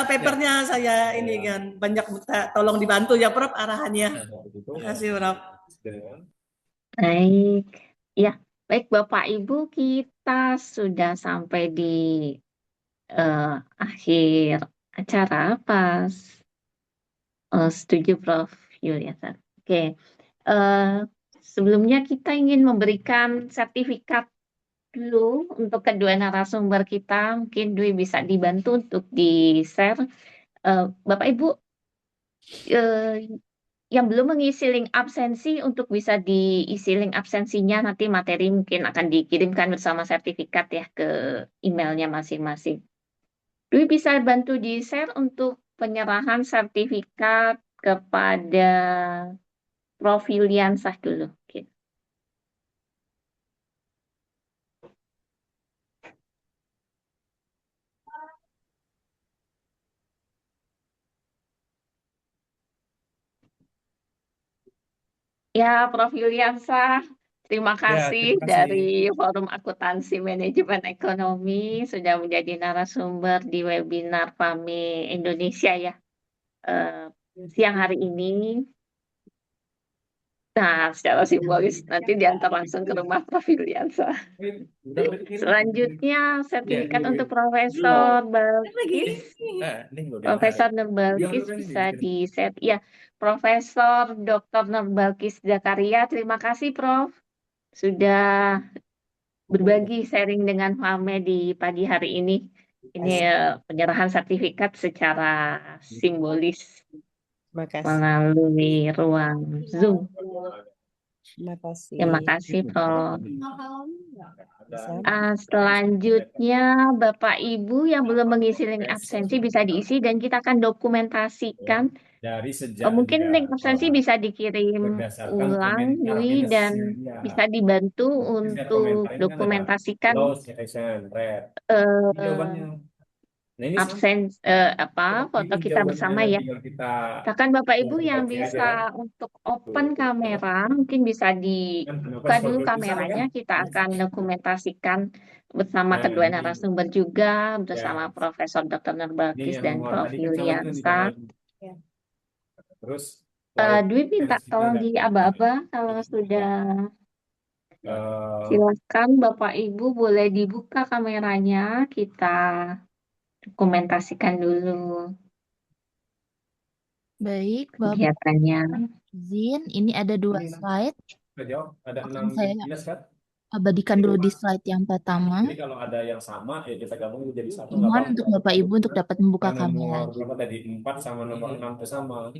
Papernya saya ini kan banyak minta tolong dibantu ya Prof arahannya. Terima kasih Prof. Baik, ya, baik Bapak Ibu, kita sudah sampai di akhir acara pas setuju Prof Yuliasa. Oke, sebelumnya kita ingin memberikan sertifikat dulu untuk kedua narasumber kita. Mungkin Dwi bisa dibantu untuk di-share. Bapak Ibu yang belum mengisi link absensi, untuk bisa diisi link absensinya, nanti materi mungkin akan dikirimkan bersama sertifikat ya ke emailnya masing-masing. Dwi bisa bantu di-share untuk penyerahan sertifikat kepada Prof Yuliansah dulu. Oke. Ya, Prof Yuliansah, terima kasih dari Forum Akuntansi Manajemen Ekonomi sudah menjadi narasumber di webinar FAME Indonesia ya siang hari ini. Nah, secara simbolis nanti diantar langsung ke rumah Prof Yuliansah. Selanjutnya sertifikat untuk Profesor Balkis. Profesor Nurbalkis bisa di-set. Ya, Profesor Dr. Nurbalkis Zakaria, terima kasih Prof. Sudah berbagi sharing dengan FAME di pagi hari ini. Ini penyerahan sertifikat secara simbolis melalui ruang Zoom. Terima kasih Prof. Selanjutnya Bapak Ibu yang belum mengisi link absensi bisa diisi dan kita akan dokumentasikan. Mungkin link absensi bisa dikirim ulang Dwi dan bisa dibantu untuk dokumentasikan absen foto kita bersama ya. Bahkan Bapak Ibu yang bisa untuk open kamera mungkin bisa dibuka dulu kameranya, kita akan dokumentasikan bersama kedua narasumber juga bersama Profesor Dr. Nurbalkis dan Prof Yuliansah. Dwi minta tolong di aba-aba kalau sudah. Silakan Bapak Ibu boleh dibuka kameranya, kita dokumentasikan dulu Baik, Bapak kegiatannya. izin, ini ada 2 slide. Ada Akan 6 saya minus kan? abadikan dulu di slide yang pertama. Jadi kalau ada yang sama ya kita gabung jadi satu. Mohon untuk Bapak Ibu untuk dapat membuka Nomor kamera. berapa tadi? 4 sama nomor 6 itu sama.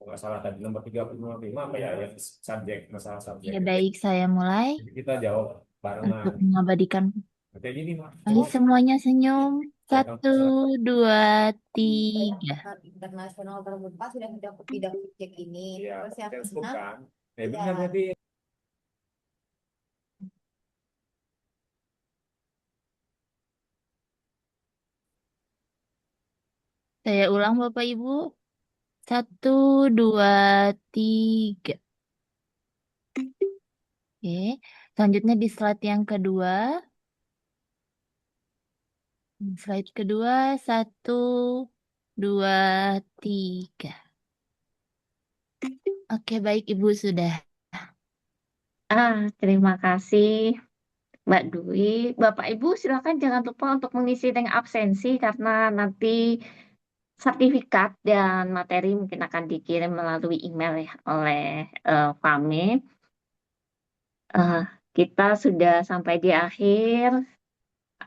nggak salah tadi nomor 35 apa ya yang subjek, masalah subjek. Ya baik, saya mulai Jadi kita jawab barengan. untuk mengabadikan. Kayak gini, Mas. Ayo semuanya senyum. Ya, kan? 1, 2, 3. Internasional terbuka sudah tidak subjek ini. Iya, Terus yang textbook mana? kan. Ya benar berarti. Saya ulang Bapak Ibu. 1, 2, 3. Oke. Selanjutnya di slide yang kedua. Slide kedua. 1, 2, 3. Oke, baik Ibu sudah. Terima kasih Mbak Dwi. Bapak Ibu silakan jangan lupa untuk mengisi dengan absensi karena nanti sertifikat dan materi mungkin akan dikirim melalui email ya oleh Fame. Kita sudah sampai di akhir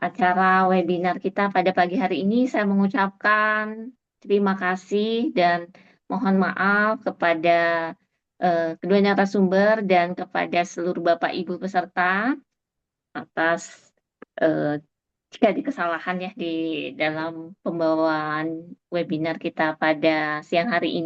acara webinar kita pada pagi hari ini. Saya mengucapkan terima kasih dan mohon maaf kepada kedua narasumber dan kepada seluruh Bapak Ibu peserta atas jika ada kesalahan ya di dalam pembawaan webinar kita pada siang hari ini.